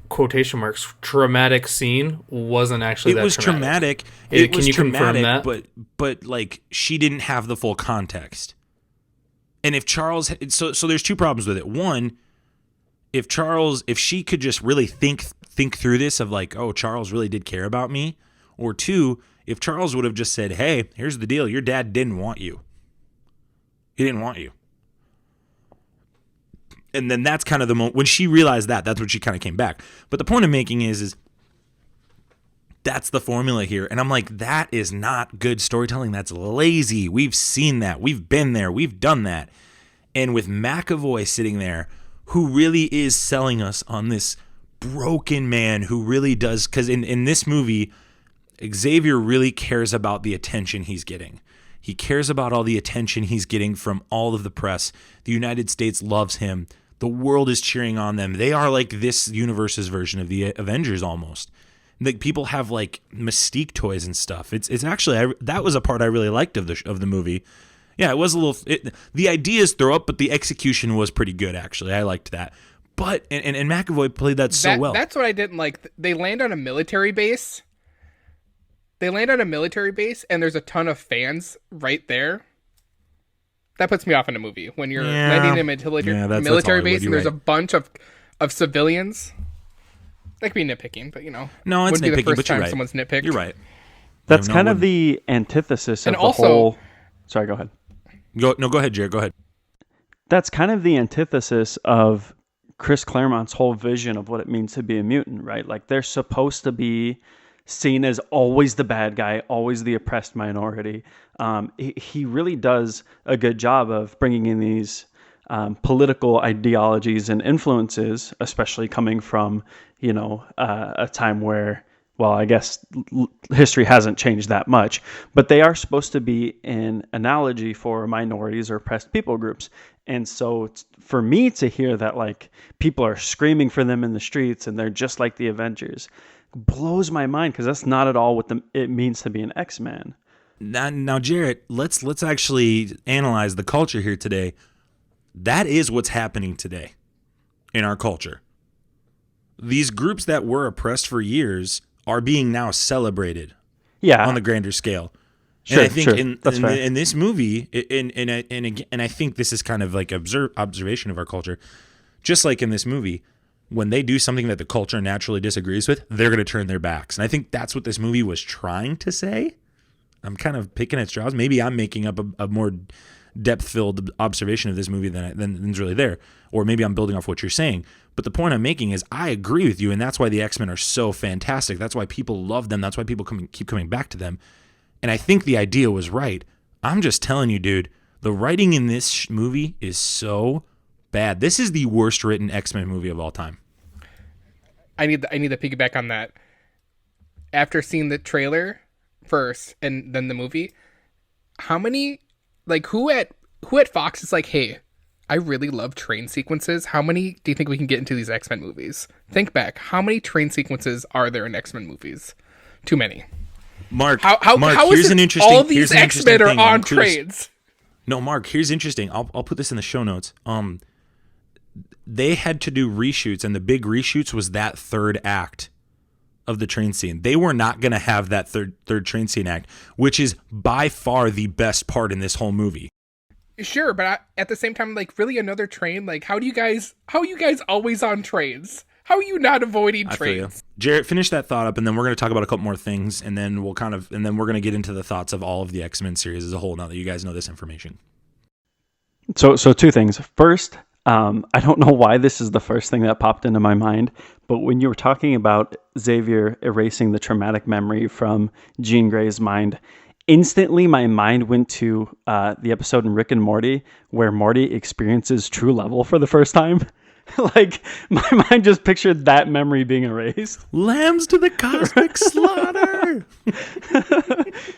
S2: quotation marks traumatic scene wasn't actually that
S1: traumatic. It was traumatic, but like she didn't have the full context. And if Charles, so there's two problems with it. One, if she could just really think through this of like, oh, Charles really did care about me, or two, if Charles would have just said, hey, here's the deal, your dad didn't want you. He didn't want you. And then that's kind of the moment when she realized that. That's when she kind of came back. But the point I'm making is that's the formula here. And I'm like, that is not good storytelling. That's lazy. We've seen that. We've been there. We've done that. And with McAvoy sitting there, who really is selling us on this broken man who really does, because in this movie, Xavier really cares about the attention he's getting. He cares about all the attention he's getting from all of the press. The United States loves him. The world is cheering on them. They are like this universe's version of the Avengers almost. Like people have like Mystique toys and stuff. It's actually that was a part I really liked of the movie. Yeah, it was a little. The ideas throw up, but the execution was pretty good actually. I liked that. But and McAvoy played that so well.
S4: That's what I didn't like. They land on a military base. And there's a ton of fans right there. That puts me off in a movie when you're landing in a military base and there's a bunch of civilians. That could be nitpicking, but
S1: no, it's
S4: wouldn't be the
S1: nitpicking.
S4: first
S1: But you're
S4: time
S1: right.
S4: someone's nitpicked.
S1: You're right.
S3: That's kind of the antithesis of
S4: And
S3: the
S4: also-
S3: whole. Sorry, go ahead.
S1: Go ahead, Jared. Go ahead.
S3: That's kind of the antithesis of Chris Claremont's whole vision of what it means to be a mutant, right? Like they're supposed to be seen as always the bad guy, always the oppressed minority. He really does a good job of bringing in these political ideologies and influences, especially coming from, a time where, well, I guess history hasn't changed that much, but they are supposed to be an analogy for minorities or oppressed people groups. And so for me to hear that like people are screaming for them in the streets and they're just like the Avengers blows my mind, because that's not at all what it means to be an X-Man.
S1: Now, Jarrett, let's actually analyze the culture here today. That is what's happening today in our culture. These groups that were oppressed for years are being now celebrated on the grander scale.
S3: Sure,
S1: and I think
S3: sure.
S1: in this movie, and I think this is kind of like observation of our culture, just like in this movie, when they do something that the culture naturally disagrees with, they're going to turn their backs. And I think that's what this movie was trying to say. I'm kind of picking at straws. Maybe I'm making up a more depth-filled observation of this movie than's really there. Or maybe I'm building off what you're saying. But the point I'm making is I agree with you, and that's why the X-Men are so fantastic. That's why people love them. That's why people keep coming back to them. And I think the idea was right. I'm just telling you, dude, the writing in this movie is so bad. This is the worst written X-Men movie of all time.
S4: I need to piggyback on that. After seeing the trailer first and then the movie, how many, like, who at Fox is like, hey, I really love train sequences. How many do you think we can get into these X-Men movies? Think back. How many train sequences are there in X-Men movies? Too many.
S1: Mark,
S4: how
S1: here's
S4: is
S1: an
S4: it
S1: interesting.
S4: all these X-Men are on trains?
S1: No, Mark, here's interesting. I'll put this in the show notes. They had to do reshoots, and the big reshoots was that third act of the train scene. They were not going to have that third train scene act, which is by far the best part in this whole movie.
S4: Sure, but at the same time, like, really another train? Like, how are you guys always on trains? How are you not avoiding trains?
S1: Jarrett, finish that thought up, and then we're going to talk about a couple more things, and then we're going to get into the thoughts of all of the X-Men series as a whole. Now that you guys know this information.
S3: So two things. First, I don't know why this is the first thing that popped into my mind, but when you were talking about Xavier erasing the traumatic memory from Jean Grey's mind, instantly my mind went to the episode in Rick and Morty where Morty experiences true level for the first time. Like, my mind just pictured that memory being erased.
S1: Lambs to the cosmic slaughter.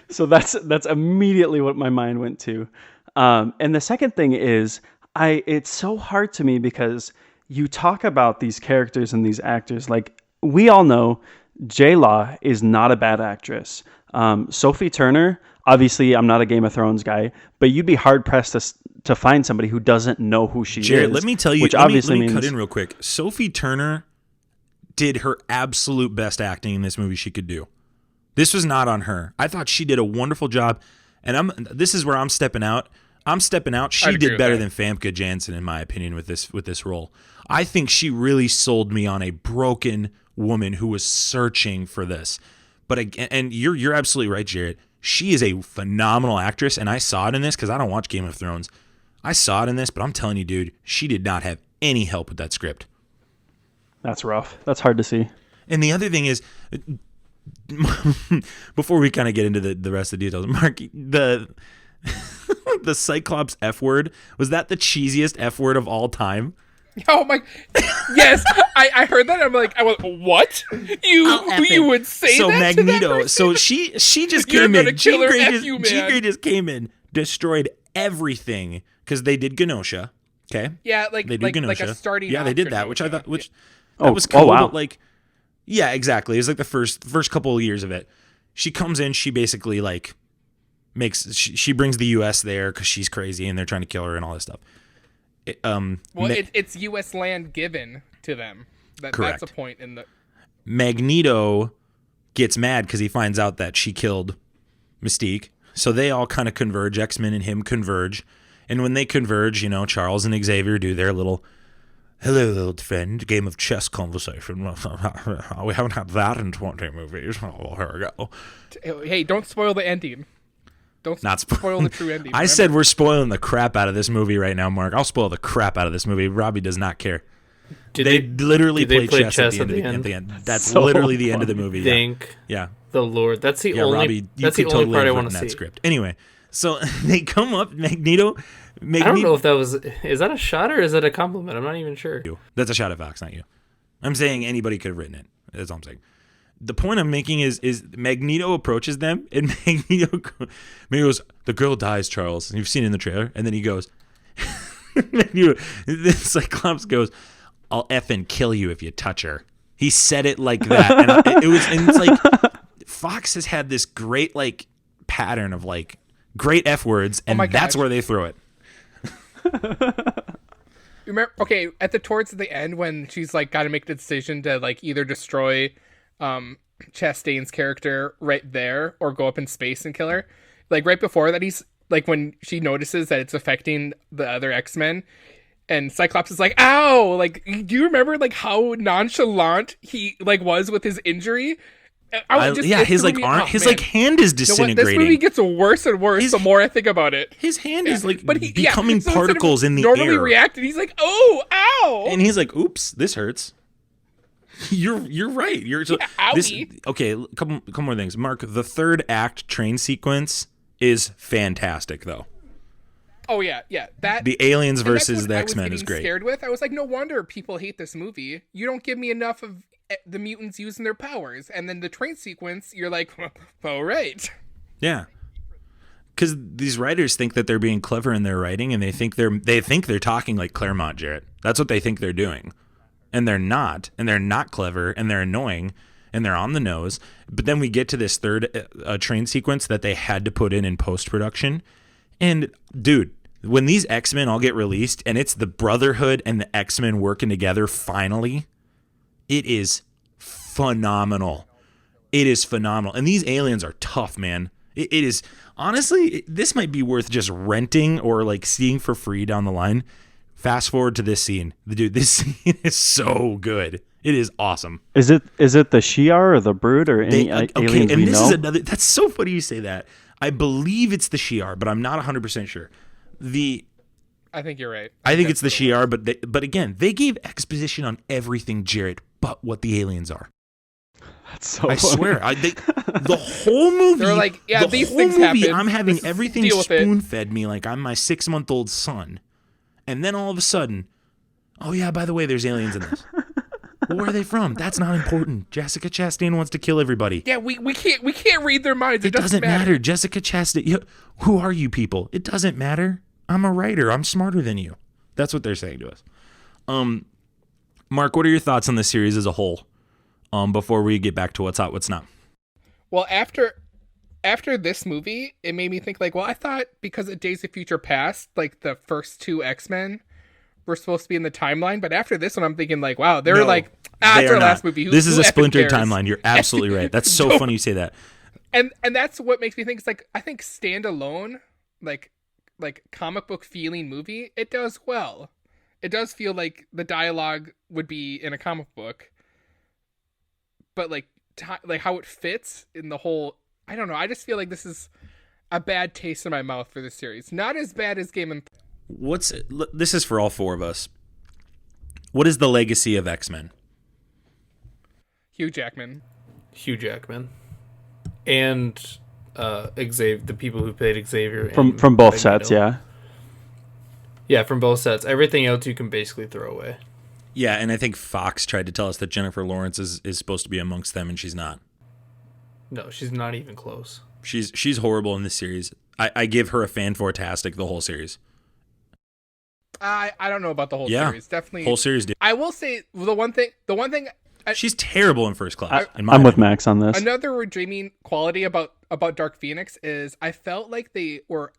S3: So that's immediately what my mind went to. And the second thing is, it's so hard to me because you talk about these characters and these actors. Like, we all know J-Law is not a bad actress. Sophie Turner, obviously I'm not a Game of Thrones guy, but you'd be hard pressed to find somebody who doesn't know who she
S1: Jared,
S3: is.
S1: let me tell you,
S3: which
S1: let
S3: obviously
S1: me
S3: means,
S1: cut in real quick. Sophie Turner did her absolute best acting in this movie she could do. This was not on her. I thought she did a wonderful job, and this is where I'm stepping out. She did better than Famke Janssen, in my opinion, with this role. I think she really sold me on a broken woman who was searching for this. But again, and you're absolutely right, Jarrett. She is a phenomenal actress, and I saw it in this because I don't watch Game of Thrones. I saw it in this, but I'm telling you, dude, she did not have any help with that script.
S3: That's rough. That's hard to see.
S1: And the other thing is, before we kind of get into the rest of the details, Mark, the Cyclops F word, was that the cheesiest F word of all time?
S4: Oh my! Yes, I heard that. I'm like, I went, what? You would say
S1: so
S4: that
S1: Magneto?
S4: To that person?
S1: So she just
S4: You're
S1: came in.
S4: gonna kill her, F you,
S1: Jean
S4: man.
S1: Grey just came in, destroyed everything because they did Genosha. Okay,
S4: Yeah, like
S1: they did Genosha.
S4: like a starting.
S1: Yeah, they did
S4: off
S1: that, which I
S4: Genosha.
S1: thought, which
S3: Oh,
S1: that was cool.
S3: wow.
S1: But like, yeah, exactly. It was like the first couple of years of it. She comes in. She basically like she brings the U.S. there because she's crazy and they're trying to kill her and all this stuff.
S4: It's U.S. land given to them.
S1: Correct.
S4: That's a point in the.
S1: Magneto gets mad because he finds out that she killed Mystique. So they all kind of converge. X-Men and him converge. And when they converge, Charles and Xavier do their little, hello, old friend, game of chess conversation. We haven't had that in 20 movies. Oh, here we go.
S4: Hey, don't spoil the ending. Don't
S1: Not
S4: spoil the true ending.
S1: I said we're spoiling the crap out of this movie right now, Mark. I'll spoil the crap out of this movie. Robbie does not care. They literally
S2: play
S1: play
S2: chess
S1: at the
S2: end?
S1: end. That's
S3: So
S1: literally the end of the movie.
S2: Thank
S1: Yeah.
S2: the Lord. That's the
S1: Yeah,
S2: only.
S1: Robbie, you
S2: That's the
S1: could
S2: only
S1: totally
S2: part I
S1: have
S2: want
S1: written
S2: to
S1: that
S2: see.
S1: script. Anyway, so they come up, Magneto.
S2: I don't know if that was. Is that a shot or is that a compliment? I'm not even sure.
S1: That's a shot at Fox, not you. I'm saying anybody could have written it. That's all I'm saying. The point I'm making is Magneto approaches them, and Magneto goes, "The girl dies, Charles." And you've seen it in the trailer. And then he goes, the Cyclops goes, "I'll effing kill you if you touch her." He said it like that, and it's like Fox has had this great like pattern of like great F words, and that's where they throw it.
S4: Remember? Okay, towards the end when she's like got to make the decision to like either destroy Chastain's character right there or go up in space and kill her. Like right before that, he's like when she notices that it's affecting the other X-Men, and Cyclops is like, "Ow!" Like, do you remember like how nonchalant he like was with his injury?
S1: His like arm, his like hand is
S4: You know what?
S1: disintegrating.
S4: This movie gets worse and worse the more I think about it.
S1: His hand is like
S4: But
S1: becoming
S4: so
S1: particles in the
S4: normally
S1: air.
S4: reacted. He's like, "Oh, ow!"
S1: And he's like, "Oops, this hurts." You're right.
S4: Owie.
S1: Okay. Couple more things, Mark. The third act train sequence is fantastic, though.
S4: Oh yeah. That
S1: The aliens
S4: and that's
S1: versus
S4: what
S1: the
S4: I was
S1: X-Men
S4: getting
S1: is great.
S4: Scared with. I was like, no wonder people hate this movie. You don't give me enough of the mutants using their powers, and then the train sequence, you're like, all right.
S1: Yeah. Because these writers think that they're being clever in their writing, and they think they're talking like Claremont, Jarret. That's what they think they're doing, and they're not clever, and they're annoying, and they're on the nose. But then we get to this third train sequence that they had to put in post-production, and dude, when these X-Men all get released, and it's the Brotherhood and the X-Men working together finally, it is phenomenal. It is phenomenal, and these aliens are tough, man. It is honestly, this might be worth just renting or like seeing for free down the line. Fast forward to this scene, dude. This scene is so good. It is awesome.
S3: Is it the Shi'ar or the Brood or any aliens
S1: and
S3: we
S1: this
S3: know?
S1: is another. That's so funny you say that. I believe it's the Shi'ar, but I'm not 100% sure.
S4: I think you're right.
S1: I think it's the Shi'ar, but again, they gave exposition on everything, Jarret, but what the aliens are.
S3: That's so
S1: I
S3: funny.
S1: swear, the whole movie.
S4: They're like, yeah,
S1: the
S4: these
S1: whole
S4: things
S1: movie,
S4: happen.
S1: I'm having
S4: Let's
S1: everything
S4: deal with it.
S1: spoon-fed me like I'm my 6-month-old son, and then all of a sudden, oh yeah, by the way, there's aliens in this. Well, where are they from? That's not important. Jessica Chastain wants to kill everybody.
S4: Yeah, we can't read their minds.
S1: It doesn't matter. Jessica Chastain. Who are you people? It doesn't matter. I'm a writer. I'm smarter than you. That's what they're saying to us. Mark, what are your thoughts on the series as a whole? Before we get back to what's hot, what's not.
S4: Well, after this movie, it made me think like, well, I thought because of Days of Future Past, like the first two X-Men were supposed to be in the timeline, but after this one, I'm thinking like, wow, they were like,
S1: they
S4: it's
S1: are
S4: our
S1: not.
S4: last movie.
S1: This is a
S4: effing
S1: splintered
S4: cares?
S1: timeline. You're absolutely right. That's so funny you say that.
S4: And that's what makes me think it's like, I think standalone, like comic book feeling movie, it does well. It does feel like the dialogue would be in a comic book, but like how it fits in the whole, I don't know. I just feel like this is a bad taste in my mouth for this series. Not as bad as Game of
S1: This is for all four of us. What is the legacy of X-Men?
S4: Hugh Jackman.
S2: And Xavier, the people who played Xavier
S3: From both
S2: Magneto.
S3: sets, yeah.
S2: Yeah, from both sets. Everything else you can basically throw away.
S1: Yeah, and I think Fox tried to tell us that Jennifer Lawrence is supposed to be amongst them, and she's not.
S2: No, she's not even close.
S1: She's horrible in this series. I give her a fan-fortastic the whole series.
S4: I don't know about the whole series. Definitely
S1: whole series. Dude.
S4: I will say the one thing.
S1: She's terrible in First Class.
S3: I'm with Max on this.
S4: Another redeeming quality about Dark Phoenix is I felt like they were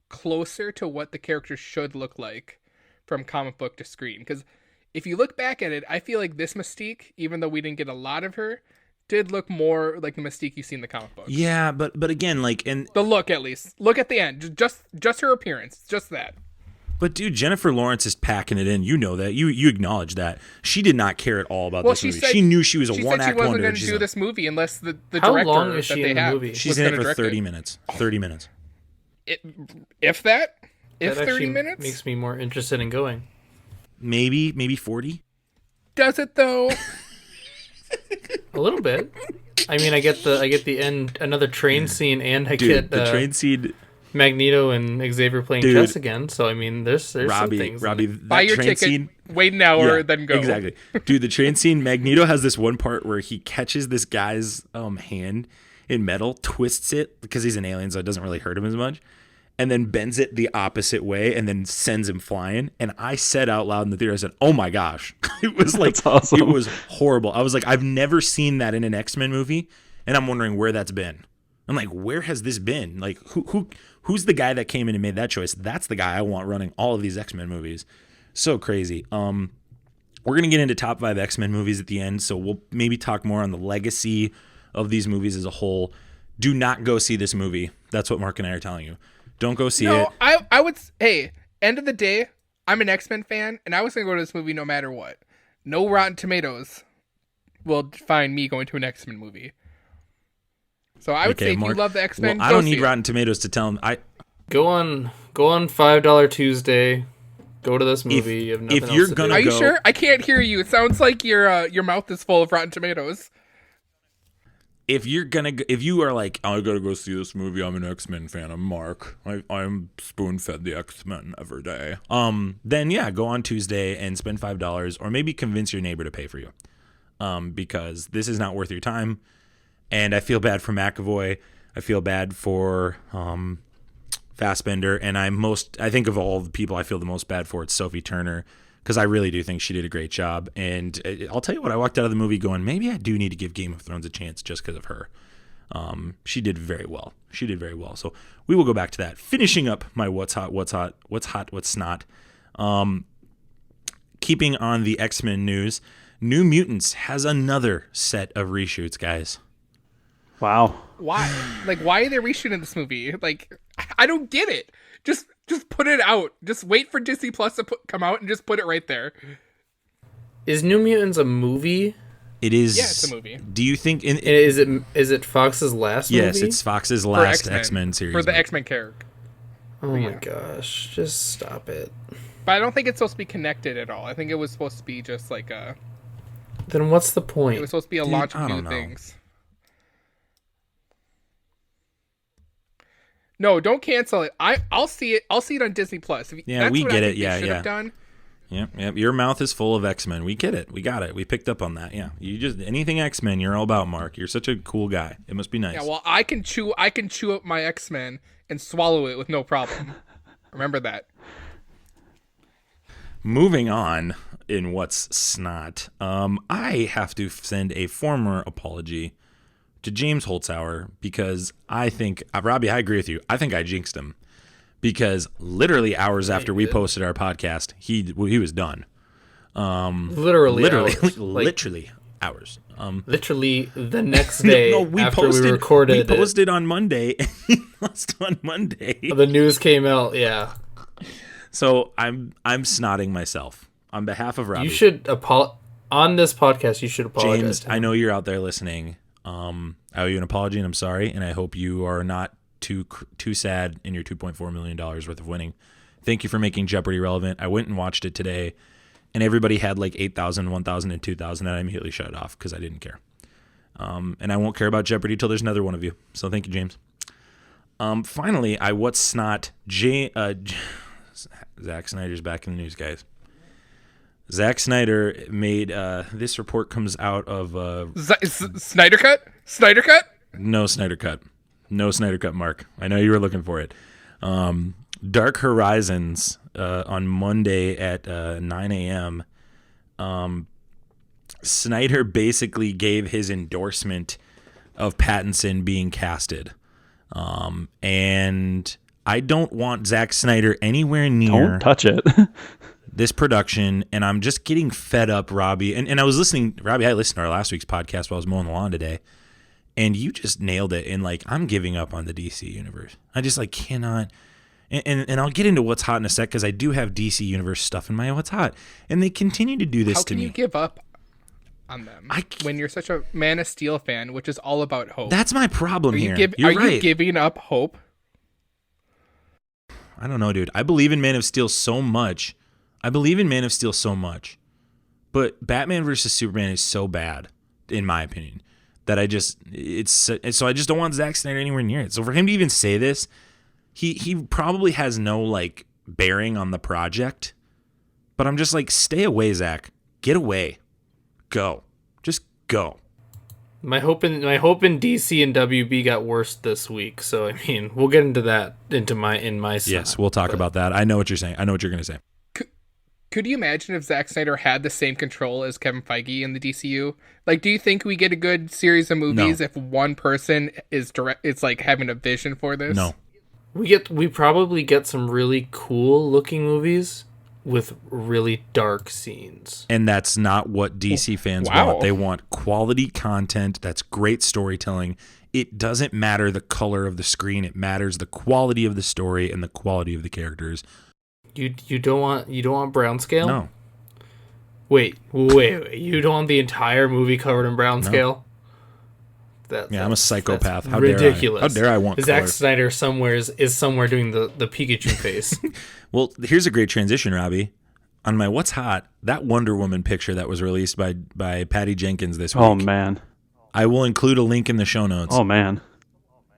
S4: closer to what the character should look like from comic book to screen. Because if you look back at it, I feel like this Mystique, even though we didn't get a lot of her, did look more like the Mystique you see in the comic books.
S1: Yeah, but again, like, and
S4: the look at least. Look at the end. Just her appearance. Just that.
S1: But dude, Jennifer Lawrence is packing it in. You know that. You acknowledge that. She did not care at all about this movie. She knew she was a one-act wonder.
S4: She wasn't going to do this movie unless the
S2: How
S4: director
S2: long is she
S4: that they
S2: in the
S4: have
S2: movie?
S1: She's in it for 30 minutes. 30 minutes.
S4: If that?
S2: That
S4: 30 minutes?
S2: Makes me more interested in going.
S1: Maybe 40?
S4: Does it though?
S2: A little bit. I mean, I get the end, another train scene, and I get
S1: the train scene.
S2: Magneto and Xavier playing chess again. So I mean, there's
S1: Robbie,
S2: some things.
S1: Robbie,
S4: buy your ticket,
S1: scene,
S4: wait an hour, then go.
S1: Exactly, dude. The train scene. Magneto has this one part where he catches this guy's hand in metal, twists it because he's an alien, so it doesn't really hurt him as much, and then bends it the opposite way, and then sends him flying. And I said out loud in the theater, I said, "Oh my gosh!" It was like
S3: awesome.
S1: It was horrible. I was like, I've never seen that in an X-Men movie, and I'm wondering where that's been. I'm like, where has this been? Like, who's the guy that came in and made that choice? That's the guy I want running all of these X-Men movies. So crazy. We're gonna get into top 5 X-Men movies at the end, so we'll maybe talk more on the legacy of these movies as a whole. Do not go see this movie. That's what Mark and I are telling you. Don't go see it.
S4: I would. Hey, end of the day, I'm an X-Men fan, and I was gonna go to this movie no matter what. No Rotten Tomatoes will find me going to an X-Men movie. So I would say if
S1: Mark,
S4: you love the X-Men,
S1: I don't need Rotten Tomatoes to tell them.
S2: Go on $5 Tuesday. Go to this movie. You have nothing
S1: if you're
S2: else to
S1: gonna
S2: do.
S4: Are you
S1: go,
S4: sure? I can't hear you. It sounds like your mouth is full of Rotten Tomatoes.
S1: if you are like, I gotta go see this movie, I'm an X-Men fan, I'm Mark, I'm spoon-fed the X-Men every day, then yeah, go on Tuesday and spend $5, or maybe convince your neighbor to pay for you, because this is not worth your time. And I feel bad for McAvoy, I feel bad for Fassbender, and I think of all the people I feel the most bad for, it's Sophie Turner, because I really do think she did a great job. And I'll tell you what, I walked out of the movie going, maybe I do need to give Game of Thrones a chance just because of her. She did very well. So we will go back to that. Finishing up my what's snot. Keeping on the X-Men news, New Mutants has another set of reshoots, guys.
S3: Wow.
S4: Why? Like, why are they reshooting this movie? Like, I don't get it. Just put it out. Just wait for Disney Plus to come out and just put it right there.
S2: Is New Mutants a movie?
S1: It is.
S4: Yeah, it's a movie.
S1: Do you think?
S2: Is it Fox's last movie?
S1: Yes, it's Fox's last X-Men series.
S4: For the X-Men character.
S2: Oh my gosh. Just stop it.
S4: But I don't think it's supposed to be connected at all. I think it was supposed to be just like a...
S2: Then what's the point?
S4: It was supposed to be a launch of
S1: I
S4: new
S1: don't know.
S4: things. No, don't cancel it. I'll see it. I'll see it on Disney Plus.
S1: Yeah, we get it. Yeah,
S4: should have done.
S1: Yep. Your mouth is full of X-Men. We get it. We got it. We picked up on that. Yeah. You just anything X-Men, you're all about, Mark. You're such a cool guy. It must be nice.
S4: Yeah, well, I can chew up my X-Men and swallow it with no problem. Remember that.
S1: Moving on in what's snot. I have to send a former apology to James Holtzhauer because I think Robbie, I agree with you. I think I jinxed him. Because literally hours after we posted our podcast, he was done.
S2: Literally hours.
S1: Literally hours.
S2: Literally the next day
S1: we
S2: after we recorded
S1: we posted on Monday, and he lost on Monday.
S2: The news came out, yeah.
S1: So I'm snotting myself on behalf of Robbie.
S2: You should on this podcast. You should apologize.
S1: James,
S2: to him.
S1: I know you're out there listening. I owe you an apology, and I'm sorry, and I hope you are not too sad in your $2.4 million worth of winning, Thank you for making Jeopardy relevant. I went and watched it today, and everybody had like 8,000, 1,000, and 2,000, and I immediately shut it off because I didn't care. And I won't care about Jeopardy till there's another one of you. So thank you, James. Finally, What's Snot? Zack Snyder's back in the news, guys. Zack Snyder made this report comes out of
S4: Snyder Cut? Snyder Cut?
S1: No Snyder Cut. No Snyder Cut, Mark. I know you were looking for it. Dark Horizons on Monday at 9 a.m. Snyder basically gave his endorsement of Pattinson being casted. And I don't want Zack Snyder anywhere near
S3: Don't touch it.
S1: this production, and I'm just getting fed up, Robbie. And I was listening, Robbie, I listened to our last week's podcast while I was mowing the lawn today, and you just nailed it. And like, I'm giving up on the DC universe. I just like cannot. And I'll get into what's hot in a sec because I do have DC universe stuff in my what's hot, and they continue to do this to me.
S4: How can you give up on them when you're such a Man of Steel fan, which is all about hope?
S1: That's my problem here.
S4: Are you giving up hope?
S1: I don't know, dude. I believe in Man of Steel so much. But Batman versus Superman is so bad, in my opinion, that I just don't want Zack Snyder anywhere near it. So for him to even say this, he probably has no like bearing on the project. But I'm just like, stay away, Zack. Get away. Go. Just go.
S2: My hope in DC and WB got worse this week, so I mean we'll get into that in my side.
S1: Yes, we'll talk about that. I know what you're saying. I know what you're gonna say.
S4: Could you imagine if Zack Snyder had the same control as Kevin Feige in the DCU? Like, do you think we get a good series of movies if one person is it's like having a vision for this?
S1: No.
S2: We probably get some really cool looking movies with really dark scenes.
S1: And that's not what DC fans want. They want quality content. That's great storytelling. It doesn't matter the color of the screen. It matters the quality of the story and the quality of the characters.
S2: You don't want brown scale?
S1: No.
S2: Wait. You don't want the entire movie covered in brown scale?
S1: I'm a psychopath. How
S2: ridiculous.
S1: How dare I want
S2: Zack
S1: color?
S2: Snyder is somewhere doing the Pikachu face.
S1: Well, here's a great transition, Robbie. On my What's Hot, that Wonder Woman picture that was released by Patty Jenkins this week.
S3: Oh, man.
S1: I will include a link in the show notes.
S3: Oh, man.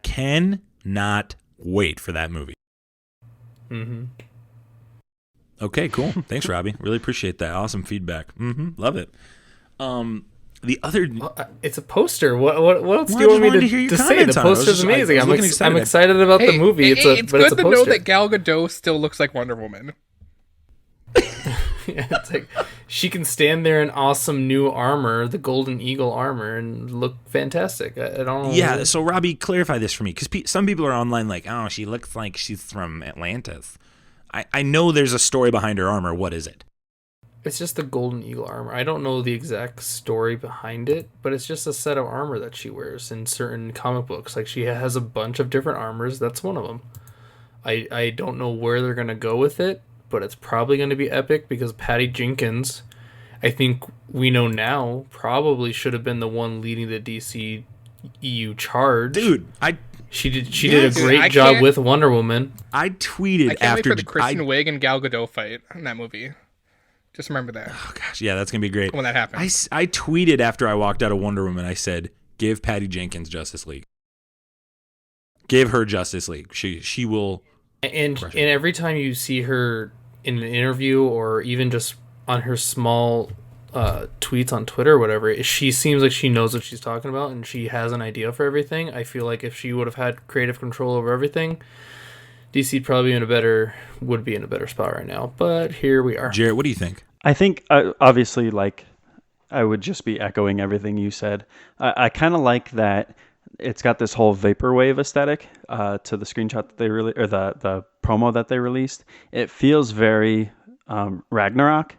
S1: Cannot wait for that movie.
S2: Mm-hmm.
S1: Okay, cool. Thanks, Robbie. Really appreciate that. Awesome feedback. Love it. The other,
S2: it's a poster. What else do you want me to say? The poster's amazing. I'm excited about the movie.
S4: It's good to know that Gal Gadot still looks like Wonder Woman.
S2: Yeah, it's like she can stand there in awesome new armor, the Golden Eagle armor, and look fantastic. I don't know.
S1: Yeah, so Robbie, clarify this for me, because some people are online like, oh, she looks like she's from Atlantis. I know there's a story behind her armor. What is it?
S2: It's just the Golden Eagle armor. I don't know the exact story behind it, but it's just a set of armor that she wears in certain comic books. Like, she has a bunch of different armors. That's one of them. I don't know where they're going to go with it, but it's probably going to be epic because Patty Jenkins, I think we know now, probably should have been the one leading the DC EU charge.
S1: Dude,
S2: She did a great job with Wonder Woman.
S1: I tweeted
S4: I can't
S1: after
S4: wait for the Kristen Wiig and Gal Gadot fight in that movie. Just remember that.
S1: Oh gosh, yeah, that's gonna be great
S4: when that happens.
S1: I tweeted after I walked out of Wonder Woman. I said, "Give Patty Jenkins Justice League. Give her Justice League. She will."
S2: And every time you see her in an interview or even just on her small tweets on Twitter or whatever, she seems like she knows what she's talking about and she has an idea for everything. I feel like if she would have had creative control over everything, DC probably would be in a better spot right now. But here we are.
S1: Jarret, what do you think?
S3: I think, obviously, like, I would just be echoing everything you said. I kind of like that it's got this whole vaporwave aesthetic to the screenshot that they or the promo that they released. It feels very Ragnarok,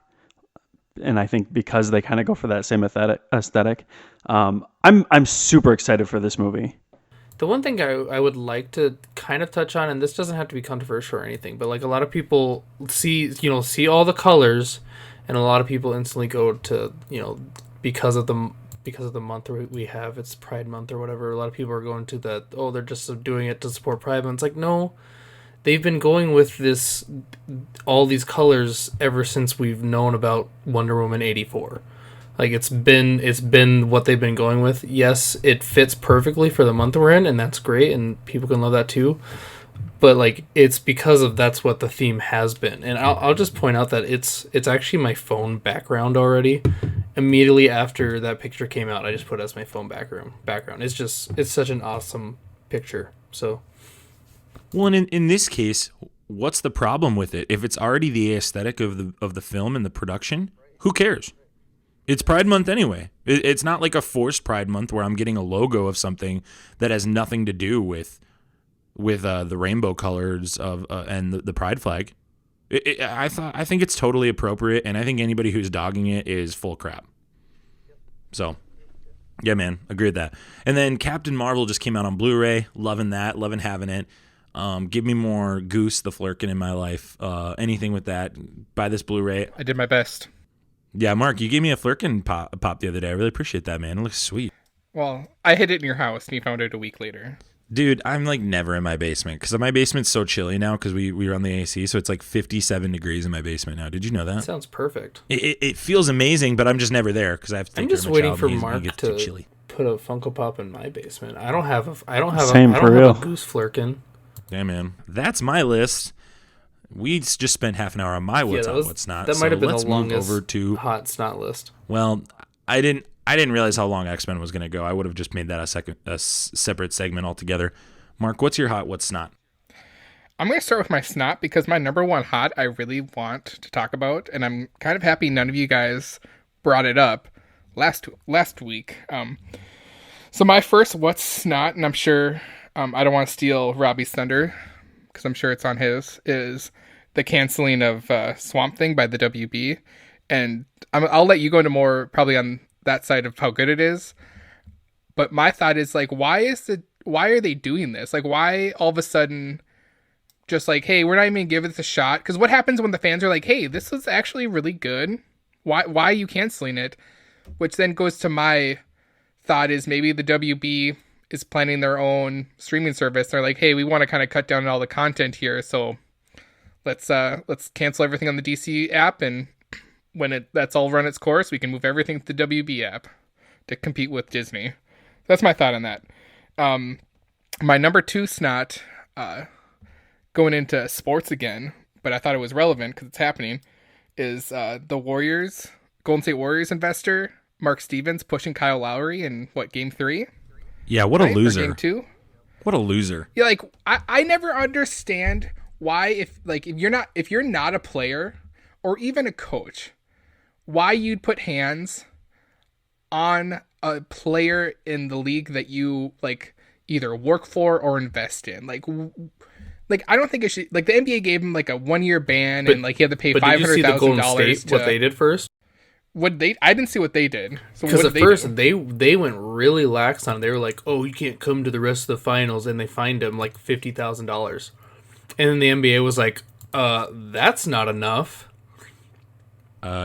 S3: and I think because they kind of go for that same aesthetic, I'm super excited for this movie.
S2: The one thing I would like to kind of touch on, and this doesn't have to be controversial or anything, but like a lot of people see all the colors, and a lot of people instantly go to, because of the month we have, it's Pride Month or whatever. A lot of people are going to that. Oh, they're just doing it to support Pride Month. It's like, no, they've been going with all these colors ever since we've known about Wonder Woman 84. Like it's been what they've been going with. Yes, it fits perfectly for the month we're in, and that's great, and people can love that too. But like it's because of that's what the theme has been. And I'll just point out that it's actually my phone background already. Immediately after that picture came out, I just put it as my phone background. It's such an awesome picture. So,
S1: well, and in this case, what's the problem with it? If it's already the aesthetic of the film and the production, who cares? It's Pride Month anyway. It's not like a forced Pride Month where I'm getting a logo of something that has nothing to do with the rainbow colors of and the pride flag. I think it's totally appropriate, and I think anybody who's dogging it is full crap. So, yeah, man, agree with that. And then Captain Marvel just came out on Blu-ray. Loving that, loving having it. Give me more Goose the Flurkin in my life. Anything with that. Buy this Blu-ray.
S4: I did my best.
S1: Yeah, Mark, you gave me a Flurkin pop the other day. I really appreciate that, man. It looks sweet.
S4: Well, I hid it in your house, and you found it a week later.
S1: Dude, I'm like never in my basement because my basement's so chilly now because we run the AC, so it's like 57 degrees in my basement now. Did you know that?
S2: sounds perfect.
S1: It feels amazing, but I'm just never there because I have to take
S2: I'm
S1: care
S2: just
S1: of my
S2: waiting
S1: child
S2: for
S1: when he
S2: Mark
S1: gets
S2: to
S1: too chilly.
S2: put a Funko Pop in my basement. I don't have a Goose Flurkin.
S1: Yeah, man. That's my list. We just spent half an hour on my what's up, what's not.
S2: That might have been
S1: let's
S2: the
S1: move
S2: longest
S1: over to
S2: hot snot list.
S1: Well, I didn't realize how long X-Men was going to go. I would have just made that a separate segment altogether. Mark, what's your hot, what's not?
S4: I'm going to start with my snot because my number one hot I really want to talk about, and I'm kind of happy none of you guys brought it up last week. So my first what's snot, and I'm sure I don't want to steal Robbie's thunder because I'm sure it's on his, is the canceling of Swamp Thing by the WB. And I'll let you go into more probably on that side of how good it is. But my thought is like, why are they doing this? Like, why all of a sudden just like, hey, we're not even giving this a shot? Because what happens when the fans are like, hey, this is actually really good. Why are you canceling it? Which then goes to my thought is maybe the WB is planning their own streaming service. They're like, hey, we want to kind of cut down on all the content here, so let's cancel everything on the DC app, and when that's all run its course, we can move everything to the WB app to compete with Disney. That's my thought on that. My number two snot, going into sports again, but I thought it was relevant because it's happening, is the Golden State Warriors investor, Mark Stevens, pushing Kyle Lowry in Game 3?
S1: Yeah, what a loser.
S4: Game 2?
S1: What a loser.
S4: Yeah, like I never understand why if you're not a player or even a coach, why you'd put hands on a player in the league that you like either work for or invest in. Like I don't think it should. Like the NBA gave him like a 1-year ban, and like he had to pay $500,000.
S2: What they did first?
S4: I didn't see what they did.
S2: Because at first they went really lax on it. They were like, "Oh, you can't come to the rest of the finals," and they fined him like $50,000. And then the NBA was like, "That's not enough."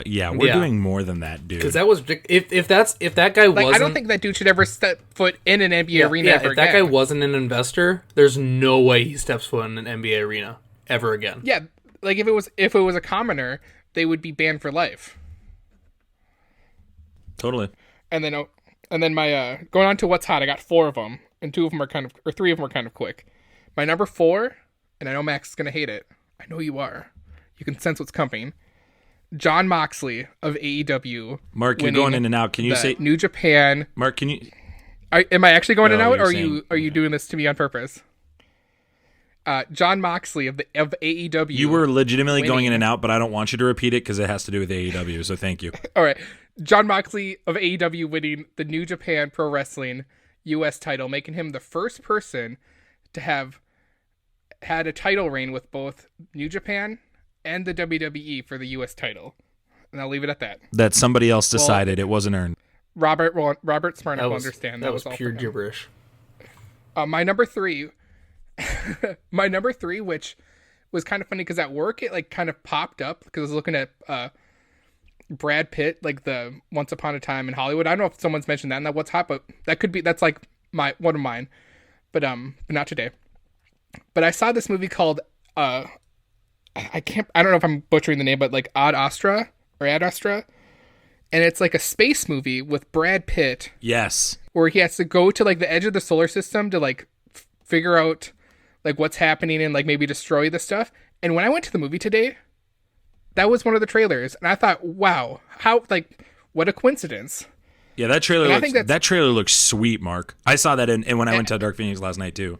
S1: Yeah, we're doing more than that, dude.
S2: Because that was if that guy
S4: like,
S2: wasn't.
S4: I don't think that dude should ever step foot in an NBA arena ever
S2: if that
S4: again.
S2: guy wasn't an investor, there's no way he steps foot in an NBA arena ever again.
S4: Yeah, like if it was a commoner, they would be banned for life.
S1: Totally.
S4: And then my going on to what's hot, I got 4 of them, and 3 of them are kind of quick. My number 4, and I know Max is gonna hate it. I know you are. You can sense what's coming. Jon Moxley of AEW.
S1: Mark, you're going in and out. Can you say
S4: New Japan?
S1: Mark, can you?
S4: Am I actually going in and out, or
S1: saying...
S4: are you doing this to me on purpose? Jon Moxley of AEW.
S1: You were legitimately going in and out, but I don't want you to repeat it because it has to do with AEW. So thank you.
S4: All right, Jon Moxley of AEW winning the New Japan Pro Wrestling U.S. title, making him the first person to have had a title reign with both New Japan and the WWE for the U.S. title. And I'll leave it at that.
S1: That somebody else decided it wasn't earned.
S4: Robert Smarnock will understand.
S2: That was
S4: all
S2: pure gibberish.
S4: My number 3, which was kind of funny because at work it like kind of popped up because I was looking at Brad Pitt, like the Once Upon a Time in Hollywood. I don't know if someone's mentioned that in that What's Hot, but that's like one of mine. But not today. But I saw this movie called I don't know if I'm butchering the name, but like Ad Astra, and it's like a space movie with Brad Pitt.
S1: Yes.
S4: Where he has to go to like the edge of the solar system to like figure out like what's happening and like maybe destroy the stuff. And when I went to the movie today, that was one of the trailers, and I thought, wow, how like what a coincidence.
S1: Yeah, that trailer looks sweet, Mark. I saw that and when I went to Dark Phoenix last night too.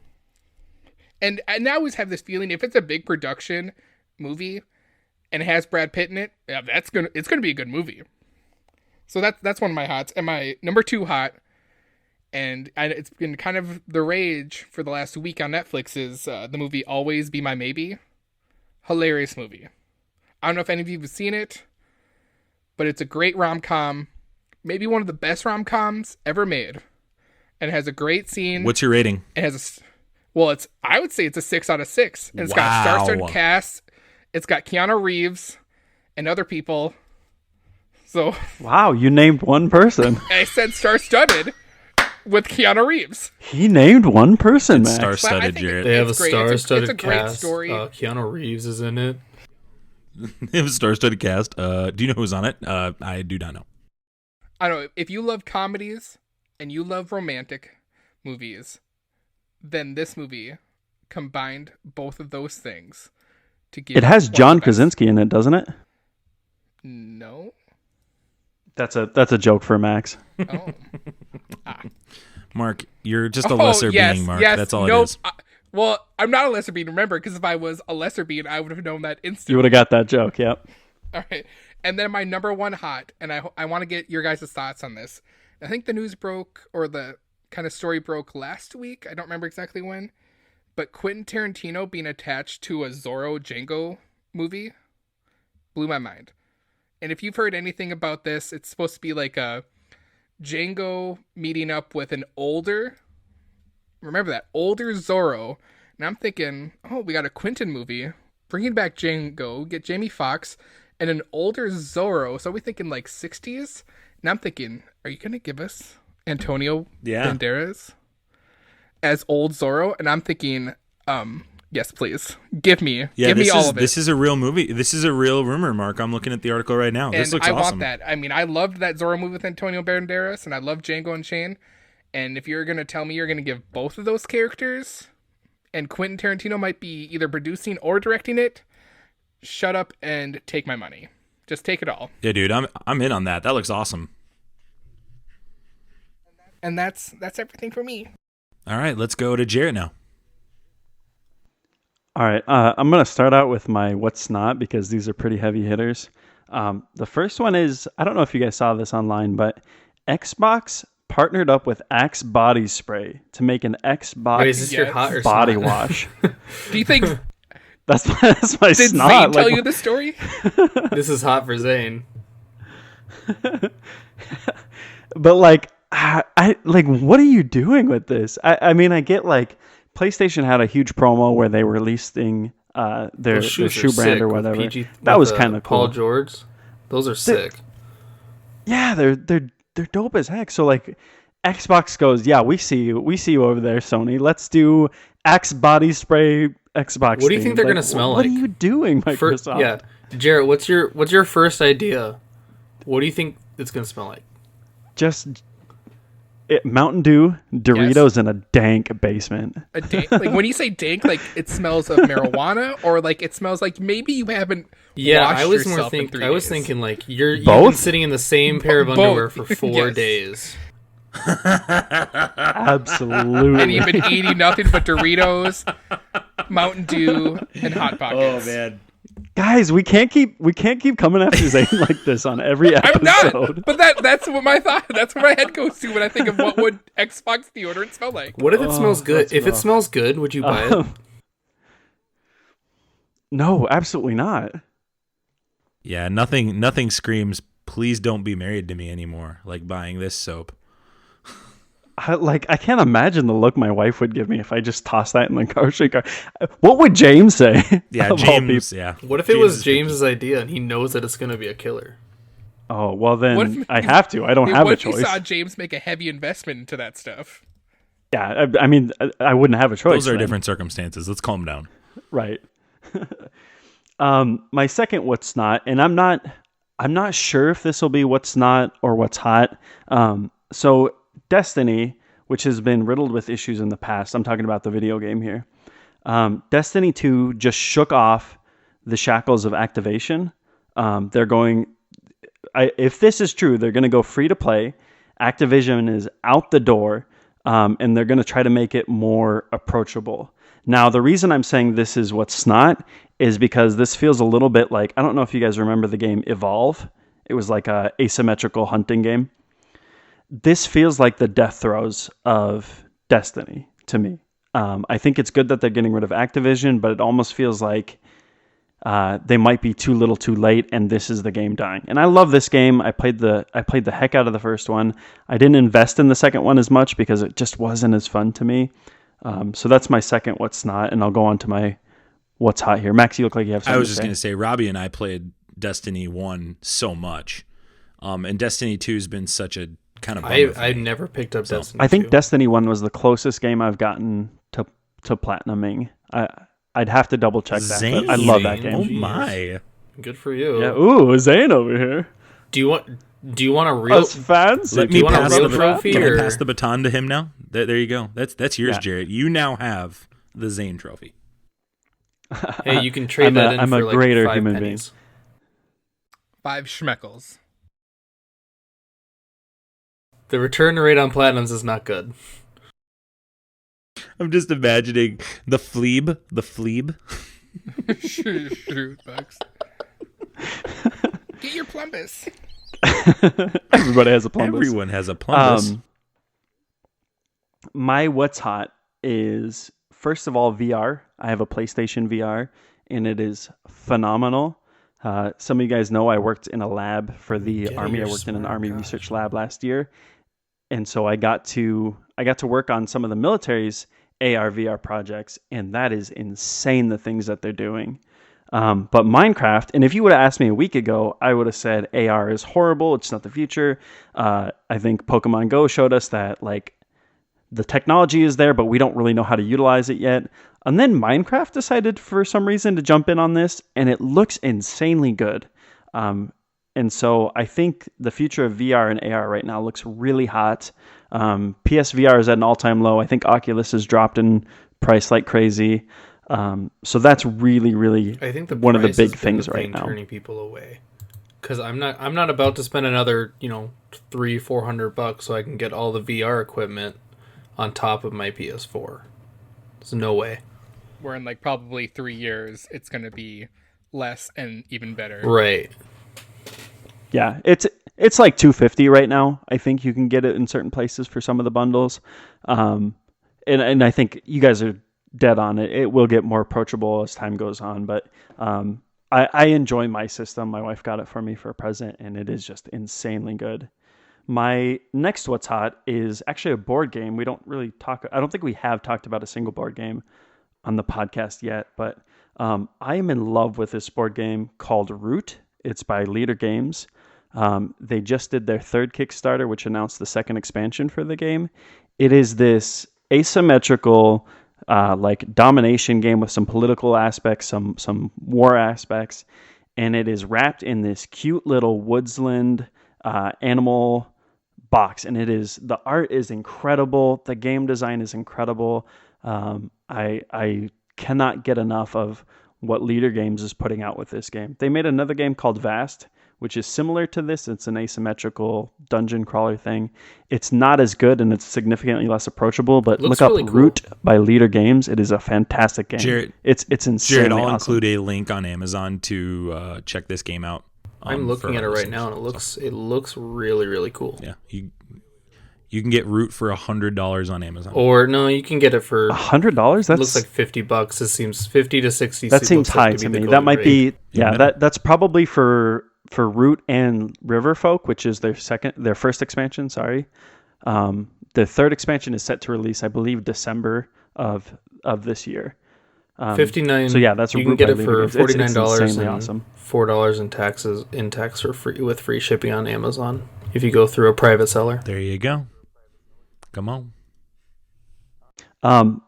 S4: And I always have this feeling if it's a big production movie and it has Brad Pitt in it, yeah, it's gonna be a good movie. So that's one of my hots. And my number 2 hot, and it's been kind of the rage for the last week on Netflix, is the movie Always Be My Maybe. Hilarious movie. I don't know if any of you have seen it, but it's a great rom-com. Maybe one of the best rom-coms ever made. And it has a great scene.
S1: What's your rating?
S4: It has I would say it's a 6 out of 6. And it's got a star-studded cast. It's got Keanu Reeves and other people. So
S3: wow, you named one person.
S4: I said star-studded with Keanu Reeves.
S3: He named one person, man.
S1: Star-studded, Jarret.
S2: They have a star-studded
S4: it's a great
S2: cast.
S4: story.
S2: Keanu Reeves is in it.
S1: They have a star-studded cast. Do you know who's on it? I do not know.
S4: I don't know. If you love comedies and you love romantic movies, then this movie combined both of those things to give.
S3: It has John Krasinski in it, doesn't it?
S4: No.
S3: That's a joke for Max.
S4: Oh.
S1: Mark, you're just a lesser being, Mark.
S4: Yes,
S1: That's all
S4: nope.
S1: it is.
S4: Well, I'm not a lesser being, remember, because if I was a lesser being, I would have known that instantly.
S3: You would have got that joke, yep.
S4: All right. And then my number 1 hot, and I want to get your guys' thoughts on this. I think the news broke, or the kind of story broke last week. I don't remember exactly when. But Quentin Tarantino being attached to a Zorro Django movie blew my mind. And if you've heard anything about this, it's supposed to be like a Django meeting up with an older Zorro. And I'm thinking, oh, we got a Quentin movie, bringing back Django, get Jamie Foxx, and an older Zorro. So we're thinking like 60s. And I'm thinking, are you going to give us Antonio Banderas as old Zorro? And I'm thinking, yes, please. Give me all of it.
S1: This is a real movie. This is a real rumor, Mark. I'm looking at the article right now. This looks awesome. I want
S4: that. I mean, I loved that Zorro movie with Antonio Banderas, and I love Django Unchained. And if you're going to tell me you're going to give both of those characters, and Quentin Tarantino might be either producing or directing it, shut up and take my money. Just take it all.
S1: Yeah, dude, I'm in on that. That looks awesome.
S4: And that's everything for me.
S1: All right, let's go to Jarret now.
S3: All right, I'm going to start out with my what's not, because these are pretty heavy hitters. The first one is, I don't know if you guys saw this online, but Xbox partnered up with Axe Body Spray to make an Xbox
S2: Wait, is this your hot or
S3: body
S2: snot?
S3: wash.
S4: Do you think...
S3: That's my
S4: Did
S3: snot.
S4: Zane tell you the story?
S2: This is hot for Zane.
S3: But like, I like, what are you doing with this? I mean, I get like PlayStation had a huge promo where they were releasing their shoe brand or whatever. That was kind of cool.
S2: Paul George, those are sick.
S3: Yeah, they're dope as heck. So like, Xbox goes, yeah, we see you over there, Sony. Let's do Axe Body Spray Xbox.
S2: What do you think they're gonna smell like?
S3: What are you doing, Microsoft?
S2: Yeah, Jarret, what's your first idea? What do you think it's gonna smell like?
S3: Just Mountain Dew, Doritos, in a dank basement.
S4: A dank, like when you say dank, like it smells of marijuana, or like it smells like maybe you haven't.
S2: Yeah, I was more thinking like you've been sitting in the same pair of underwear for 4 days.
S3: Absolutely.
S4: And you've been eating nothing but Doritos, Mountain Dew, and Hot Pockets.
S1: Oh man,
S3: guys, we can't keep coming after Zane like this on every episode.
S4: I'm not, but that's what my thought. That's what my head goes to when I think of what would Xbox deodorant smell like.
S2: What if it smells good? If it smells good, would you buy it?
S3: No, absolutely not.
S1: Yeah, nothing screams, please don't be married to me anymore, like buying this soap.
S3: I can't imagine the look my wife would give me if I just tossed that in the grocery cart. What would James say?
S1: Yeah, James. Yeah.
S2: What if it was James's idea and he knows that it's going to be a killer?
S3: Oh well, then I have to. I don't have a choice.
S4: What if you saw James make a heavy investment into that stuff?
S3: Yeah, I mean, I wouldn't have a choice.
S1: Those are different circumstances. Let's calm down.
S3: Right. My second what's not, and I'm not sure if this will be what's not or what's hot. So Destiny, which has been riddled with issues in the past, I'm talking about the video game here. Destiny 2 just shook off the shackles of Activation. They're going, if this is true, they're going to go free to play. Activision is out the door, and they're going to try to make it more approachable. Now, the reason I'm saying this is what's not is because this feels a little bit like, I don't know if you guys remember the game Evolve. It was like a asymmetrical hunting game. This feels like the death throes of Destiny to me. I think it's good that they're getting rid of Activision, but it almost feels like they might be too little too late, and this is the game dying. And I love this game. I played the heck out of the first one. I didn't invest in the second one as much because it just wasn't as fun to me. So that's my second what's not, and I'll go on to my what's hot here. Max, you look like you have something
S1: I was
S3: to
S1: just going to say, Robbie and I played Destiny 1 so much, and Destiny 2 has been such a kind of bummer for
S2: I
S1: me.
S2: never picked up Destiny.
S3: I think
S2: 2.
S3: Destiny 1 was the closest game I've gotten to platinuming. I'd have to double check that, but I love that
S2: Zane.
S3: game.
S1: Oh my.
S2: Good for you.
S3: Yeah. Ooh, Zane over here.
S2: Do you want a real?
S3: Us fancy.
S1: Let
S2: Do
S1: me
S2: you want a
S1: pass
S2: real
S1: the
S2: trophy,
S1: Can I
S2: or-
S1: pass the baton to him now? There you go. That's yours,
S3: Yeah.
S1: Jarret. You now have the Zane trophy.
S2: Hey, you can trade that in
S3: I'm
S2: for
S3: a
S2: like
S3: greater
S2: 5
S3: human
S2: pennies.
S4: 5 schmeckles.
S2: The return rate on platinums is not good.
S1: I'm just imagining the Fleeb. The Fleeb.
S4: Shoot, bucks. Get your plumbus.
S3: Everybody has a plumbus.
S1: Everyone has a plumbus.
S3: My what's hot is, first of all, VR. I have a PlayStation VR, and it is phenomenal. Some of you guys know I worked in a lab for the Army. I worked in an Army research lab last year, and so I got to work on some of the military's AR VR projects, and that is insane, the things that they're doing. But Minecraft, and if you would have asked me a week ago, I would have said AR is horrible. It's not the future. I think Pokemon Go showed us that like the technology is there, but we don't really know how to utilize it yet. And then Minecraft decided for some reason to jump in on this, and it looks insanely good. And so I think the future of VR and AR right now looks really hot. PSVR is at an all-time low. I think Oculus has dropped in price like crazy. So that's really, really
S2: I think the
S3: one of the
S2: price
S3: big
S2: has been
S3: things
S2: the
S3: right
S2: thing
S3: now.
S2: turning people away. Because I'm not about to spend another $300-400 so I can get all the VR equipment on top of my PS4. There's no way.
S4: Where in like probably 3 years, it's going to be less and even better.
S2: Right.
S3: Yeah, it's like $250 right now. I think you can get it in certain places for some of the bundles. And I think you guys are dead on it. It will get more approachable as time goes on, but I enjoy my system. My wife got it for me for a present, and it is just insanely good. My next what's hot is actually a board game. We don't really talk. I don't think we have talked about a single board game on the podcast yet, but I am in love with this board game called Root. It's by Leader Games. They just did their third Kickstarter, which announced the second expansion for the game. It is this asymmetrical like domination game with some political aspects, some war aspects, and it is wrapped in this cute little woodsland animal box, and the art is incredible, the game design is incredible. I cannot get enough of what Leader Games is putting out with this game. They made another game called Vast, which is similar to this. It's an asymmetrical dungeon crawler thing. It's not as good, and it's significantly less approachable, but
S2: Looks
S3: look up
S2: really cool.
S3: Root by Leader Games. It is a fantastic game.
S1: Jarret-
S3: it's
S1: Jarret,
S3: insanely
S1: I'll
S3: awesome.
S1: include a link on Amazon to check this game out.
S2: I'm looking
S1: for
S2: at it
S1: our
S2: right
S1: listeners.
S2: now, and it looks really, really cool.
S1: Yeah, you can get Root for $100 on Amazon.
S2: Or no, you can get it for
S3: $100?
S2: it
S3: That's
S2: looks like $50. It seems 50 to 60.
S3: that seems
S2: looks like
S3: high to
S2: be
S3: me.
S2: the
S3: That
S2: going
S3: might
S2: rate.
S3: be
S1: Yeah.
S3: that's probably for Root and Riverfolk, which is their first expansion. Sorry, the third expansion is set to release, I believe, December of this year.
S2: 59.
S3: So yeah, that's
S2: you can
S3: Root
S2: get
S3: by
S2: it
S3: Leader
S2: for
S3: Games. It's
S2: $49
S3: insanely
S2: and
S3: awesome.
S2: $4 in tax for free with free shipping on Amazon if you go through a private seller.
S1: There you go. Come on.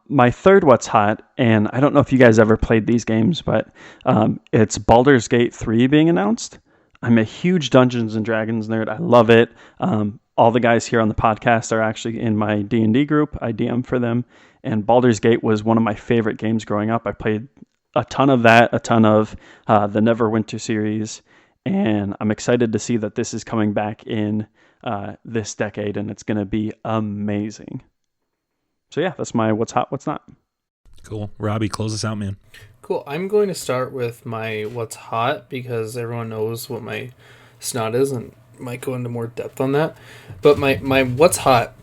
S3: My third What's Hot, and I don't know if you guys ever played these games, but it's Baldur's Gate 3 being announced. I'm a huge Dungeons and Dragons nerd. I love it. All the guys here on the podcast are actually in my D&D group. I DM for them. And Baldur's Gate was one of my favorite games growing up. I played a ton of that, a ton of the Neverwinter series. And I'm excited to see that this is coming back in this decade, and it's going to be amazing. So yeah, that's my What's Hot, What's Not.
S1: Cool. Robbie, close us out, man.
S2: Cool. I'm going to start with my What's Hot because everyone knows what my Snot is and might go into more depth on that. But my What's Hot,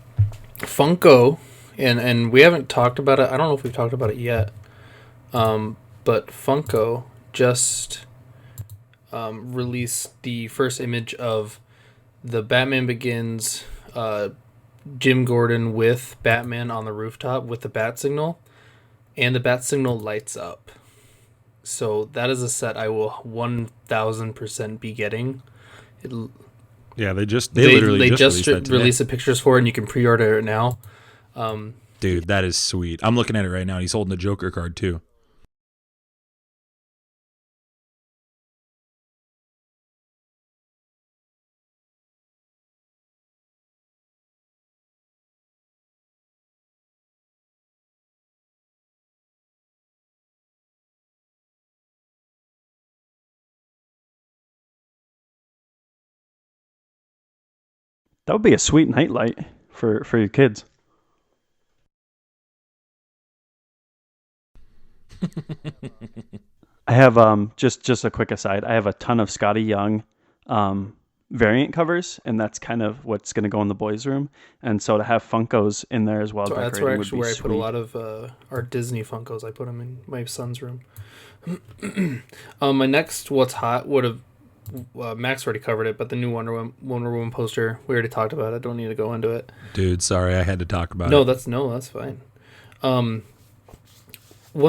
S2: Funko, and we haven't talked about it. I don't know if we've talked about it yet. But Funko just released the first image of the Batman Begins Jim Gordon with Batman on the rooftop with the bat signal, and the bat signal lights up. So that is a set I will 1000% be getting.
S1: Yeah, they literally just
S2: released the pictures for it, and you can pre-order it now.
S1: Dude, that is sweet. I'm looking at it right now. He's holding the Joker card too.
S3: That would be a sweet nightlight for your kids. I have just a quick aside. I have a ton of Scotty Young variant covers, and that's kind of what's going to go in the boys' room. And so to have Funkos in there as well,
S2: so that's where I
S3: sweet.
S2: put a lot of our Disney Funkos. I put them in my son's room. My next What's Hot would have Max already covered it, but the new Wonder Woman poster, we already talked about it. Don't need to go into it.
S1: Dude, sorry, I had to talk about
S2: it. That's fine. One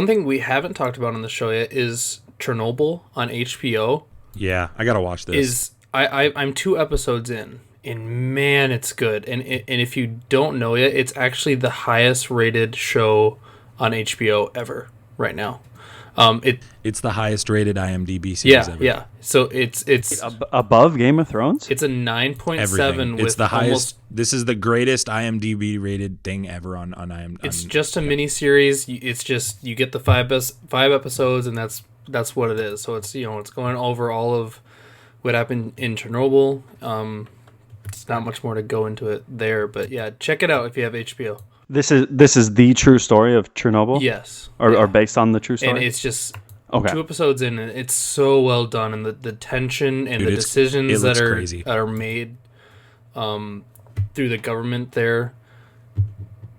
S2: thing we haven't talked about on the show yet is Chernobyl on HBO.
S1: Yeah, I gotta watch this.
S2: I'm 2 episodes in, and man, it's good. And if you don't know yet, it's actually the highest rated show on HBO ever right now.
S1: It's the highest rated IMDb series ever.
S2: Yeah. So it's
S3: above Game of Thrones.
S2: It's a 9.7.
S1: It's the highest. This is the greatest IMDb rated thing ever on IMDb.
S2: It's just a mini series. It's just you get the 5 episodes, and that's what it is. So it's it's going over all of what happened in Chernobyl. It's not much more to go into it there, but yeah, check it out if you have HBO.
S3: This is the true story of Chernobyl?
S2: Yes.
S3: Or based on the true story?
S2: And it's just 2 episodes in, and it's so well done, and the tension and the decisions that are made through the government there.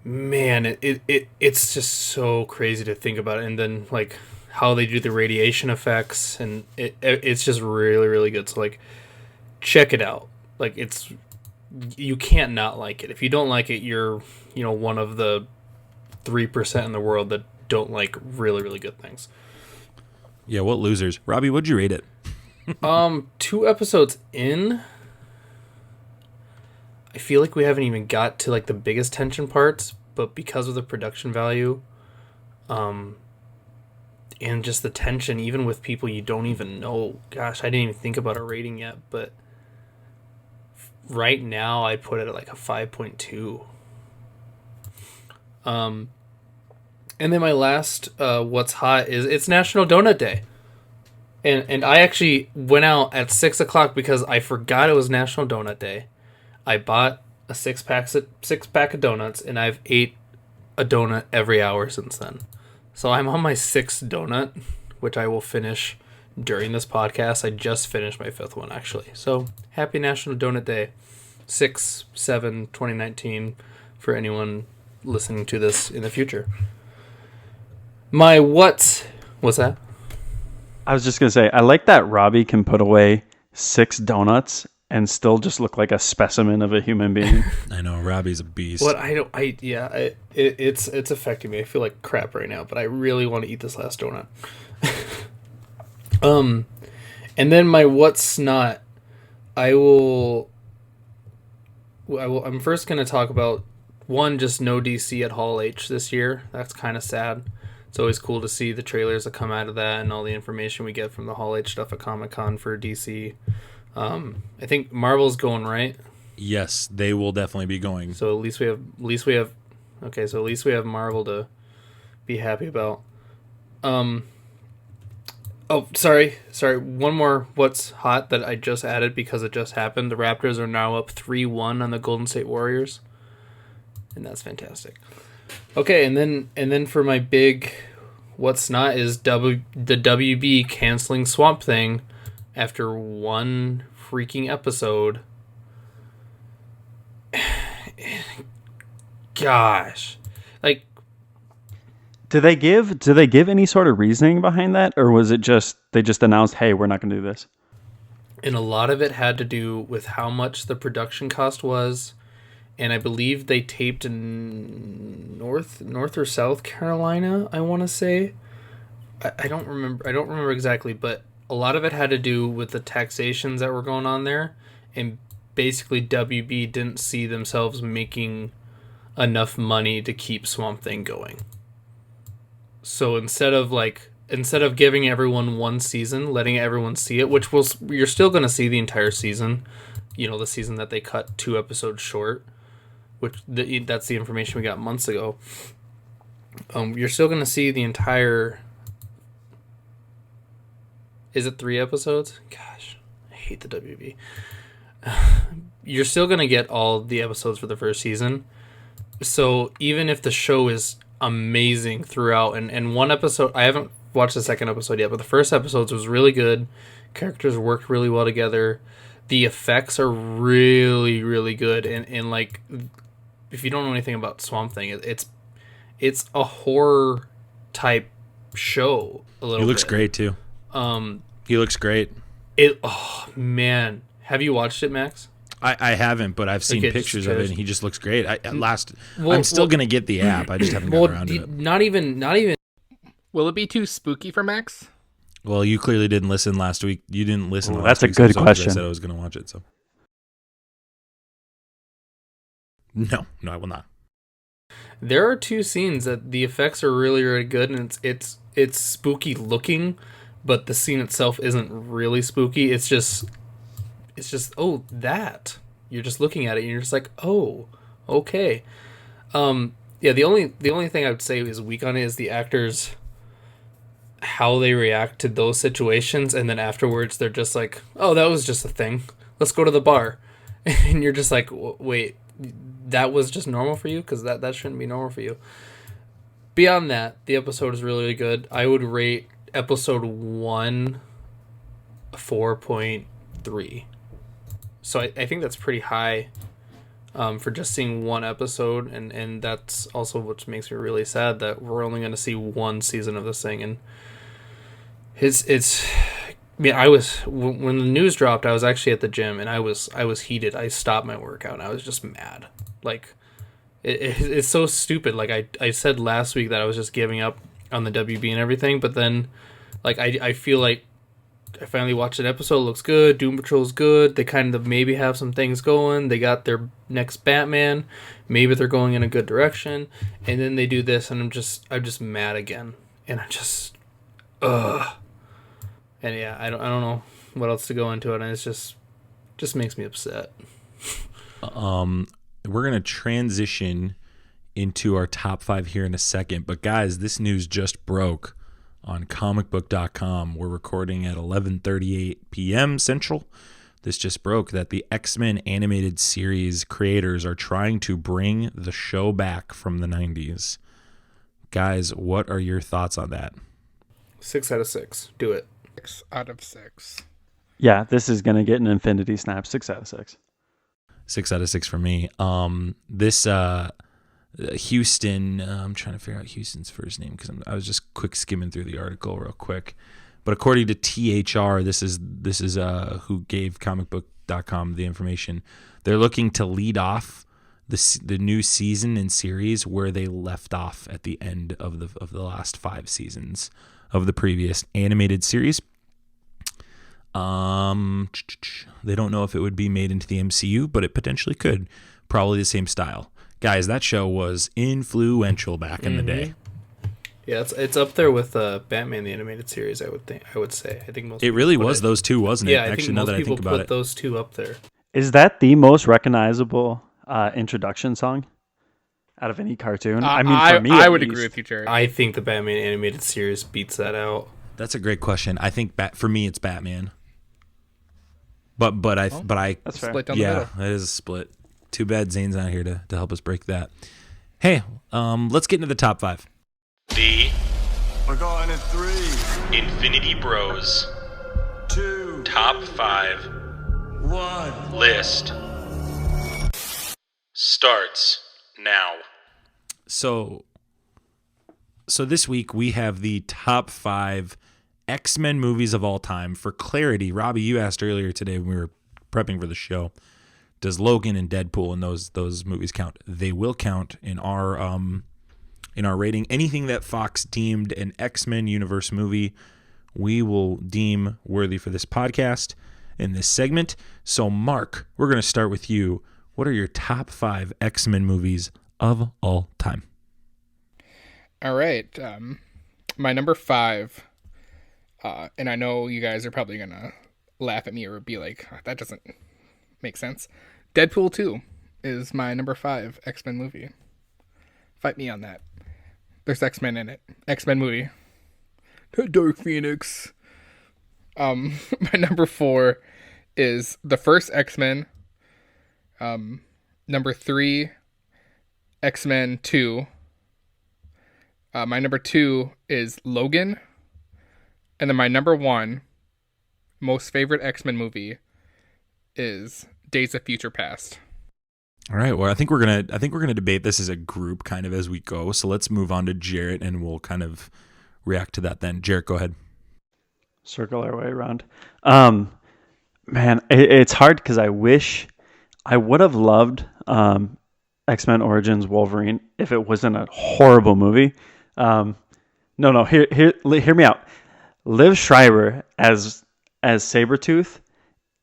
S2: Man, it's just so crazy to think about it. And then like how they do the radiation effects, and it's just really, really good. So like check it out. Like you can't not like it. If you don't like it, you're one of the 3% in the world that don't like really, really good things.
S1: Yeah, what losers. Robbie, what'd you rate it?
S2: 2 episodes in, I feel like we haven't even got to like the biggest tension parts, but because of the production value, and just the tension, even with people you don't even know. Gosh, I didn't even think about a rating yet, but right now I'd put it at like a 5.2. And then my last What's Hot is it's National Donut Day. And I actually went out at 6 o'clock because I forgot it was National Donut Day. I bought a 6-pack of donuts, and I've ate a donut every hour since then. So I'm on my 6th donut, which I will finish during this podcast. I just finished my 5th one, actually. So happy National Donut Day. 6/7/2019 for anyone listening to this in the future. My what's that?
S3: I was just gonna say, I like that Robbie can put away 6 donuts and still just look like a specimen of a human being.
S1: I know, Robbie's a beast.
S2: It's affecting me. I feel like crap right now, but I really want to eat this last donut. And then my what's not, I'm first going to talk about one, just no DC at Hall H this year. That's kind of sad. It's always cool to see the trailers that come out of that and all the information we get from the Hall H stuff at Comic-Con for DC. I think Marvel's going, right?
S1: Yes, they will definitely be going.
S2: So at least we have okay, so at least we have Marvel to be happy about. Oh, sorry. One more what's hot that I just added because it just happened. The Raptors are now up 3-1 on the Golden State Warriors. And that's fantastic. Okay, and then for my big what's not is the WB canceling Swamp Thing after one freaking episode. Gosh. Like,
S3: Do they give any sort of reasoning behind that, or was it just they just announced, "Hey, we're not going to do this"?
S2: and a lot of it had to do with how much the production cost was, and I believe they taped in North or South Carolina, I want to say. I don't remember exactly, but a lot of it had to do with the taxations that were going on there, and basically WB didn't see themselves making enough money to keep Swamp Thing going. So instead of giving everyone one season, letting everyone see it, which you're still going to see the entire season, the season that they cut 2 episodes short, that's the information we got months ago. You're still going to see the entire. Is it 3 episodes? Gosh, I hate the WB. You're still going to get all the episodes for the first season. So even if the show is amazing throughout, and one episode, I haven't watched the second episode yet, but the first episode was really good. Characters worked really well together. The effects are really, really good. And like, if you don't know anything about Swamp Thing, it's a horror type show a little bit.
S1: He looks great too. He looks great.
S2: Oh man, have you watched it, Max?
S1: I haven't, but I've seen pictures of it, and he just looks great.
S2: Well,
S1: I'm still gonna get the app. I just haven't gotten around to it.
S2: Not even.
S4: Will it be too spooky for Max?
S1: Well, you clearly didn't listen last week. You didn't listen.
S3: Ooh,
S1: last
S3: that's a
S1: week's
S3: good
S1: episode 'cause
S3: question.
S1: I said I was gonna watch it. So no, I will not.
S2: There are 2 scenes that the effects are really, really good, and it's spooky looking, but the scene itself isn't really spooky. It's just that you're just looking at it and you're just like, oh, okay. Yeah, the only thing I would say is weak on it is the actors, how they react to those situations, and then afterwards they're just like, oh, that was just a thing, let's go to the bar. And you're just like, wait, that was just normal for you? Because that shouldn't be normal for you. Beyond that, the episode is really, really good. I would rate episode 1 4.3. So I think that's pretty high for just seeing one episode, and that's also what makes me really sad that we're only going to see one season of this thing. And it's I mean, when the news dropped, I was actually at the gym, and I was heated. I stopped my workout, and I was just mad. Like, it's so stupid. Like, I said last week that I was just giving up on the WB and everything, but then, like, I feel like I finally watched an episode. It looks good. Doom Patrol's good. They kind of maybe have some things going. They got their next Batman. Maybe they're going in a good direction. And then they do this, and I'm just mad again. And I just, ugh. And yeah, I don't know what else to go into it. And it's just makes me upset.
S1: We're gonna transition into our top 5 here in a second. But guys, this news just broke on comicbook.com. We're recording at 11:38 p.m. Central. This just broke that the X-Men animated series creators are trying to bring the show back from the 90s. Guys, what are your thoughts on that?
S2: 6 out of 6. Do it.
S4: 6 out of 6.
S3: Yeah, this is going to get an infinity snap. 6 out of 6.
S1: 6 out of 6 for me. This Houston, I'm trying to figure out Houston's first name because I was just quick skimming through the article real quick. But according to THR, this is who gave comicbook.com the information. They're looking to lead off the new season and series where they left off at the end of the last 5 seasons of the previous animated series. They don't know if it would be made into the MCU, but it potentially could. Probably the same style. Guys, that show was influential back in the day.
S2: Yeah, it's up there with Batman the Animated Series. I would say. I think most.
S1: It really was those two, wasn't it?
S2: Yeah, I
S1: Actually,
S2: think
S1: now
S2: most
S1: that I
S2: people
S1: think about
S2: put
S1: it,
S2: those two up there.
S3: Is that the most recognizable introduction song out of any cartoon? I mean, for me,
S4: I would agree with you, Jared.
S2: I think the Batman Animated Series beats that out.
S1: that's a great question. I think for me, it's Batman. But I
S3: That's fair.
S4: Split down the
S1: yeah,
S4: middle.
S1: that is a split. Too bad Zane's not here to help us break that. Hey, let's get into the top 5.
S7: We're going in 3,
S1: Infinity Bros
S7: 2,
S1: top 5
S7: 1.
S1: list starts now. So this week we have the top 5 X-Men movies of all time. For clarity, Robbie, you asked earlier today when we were prepping for the show, does Logan and Deadpool and those movies count? They will count in our rating. Anything that Fox deemed an X-Men universe movie, we will deem worthy for this podcast in this segment. So, Mark, we're going to start with you. What are your top 5 X-Men movies of all time?
S4: All right. My number 5, and I know you guys are probably going to laugh at me or be like, that doesn't make sense. Deadpool 2 is my number 5 X-Men movie. Fight me on that. There's X-Men in it. X-Men movie. Dark Phoenix. My number 4 is the first X-Men. Number 3, X-Men 2. My number 2 is Logan. And then my number 1, most favorite X-Men movie, is Days of Future Past.
S1: All right. Well, I think we're gonna debate this as a group, kind of as we go. So let's move on to Jarret, and we'll kind of react to that then. Jarret, go ahead.
S3: Circle our way around. Man, it's hard because I wish I would have loved X-Men Origins Wolverine if it wasn't a horrible movie. No. Hear me out. Liv Schreiber as Sabretooth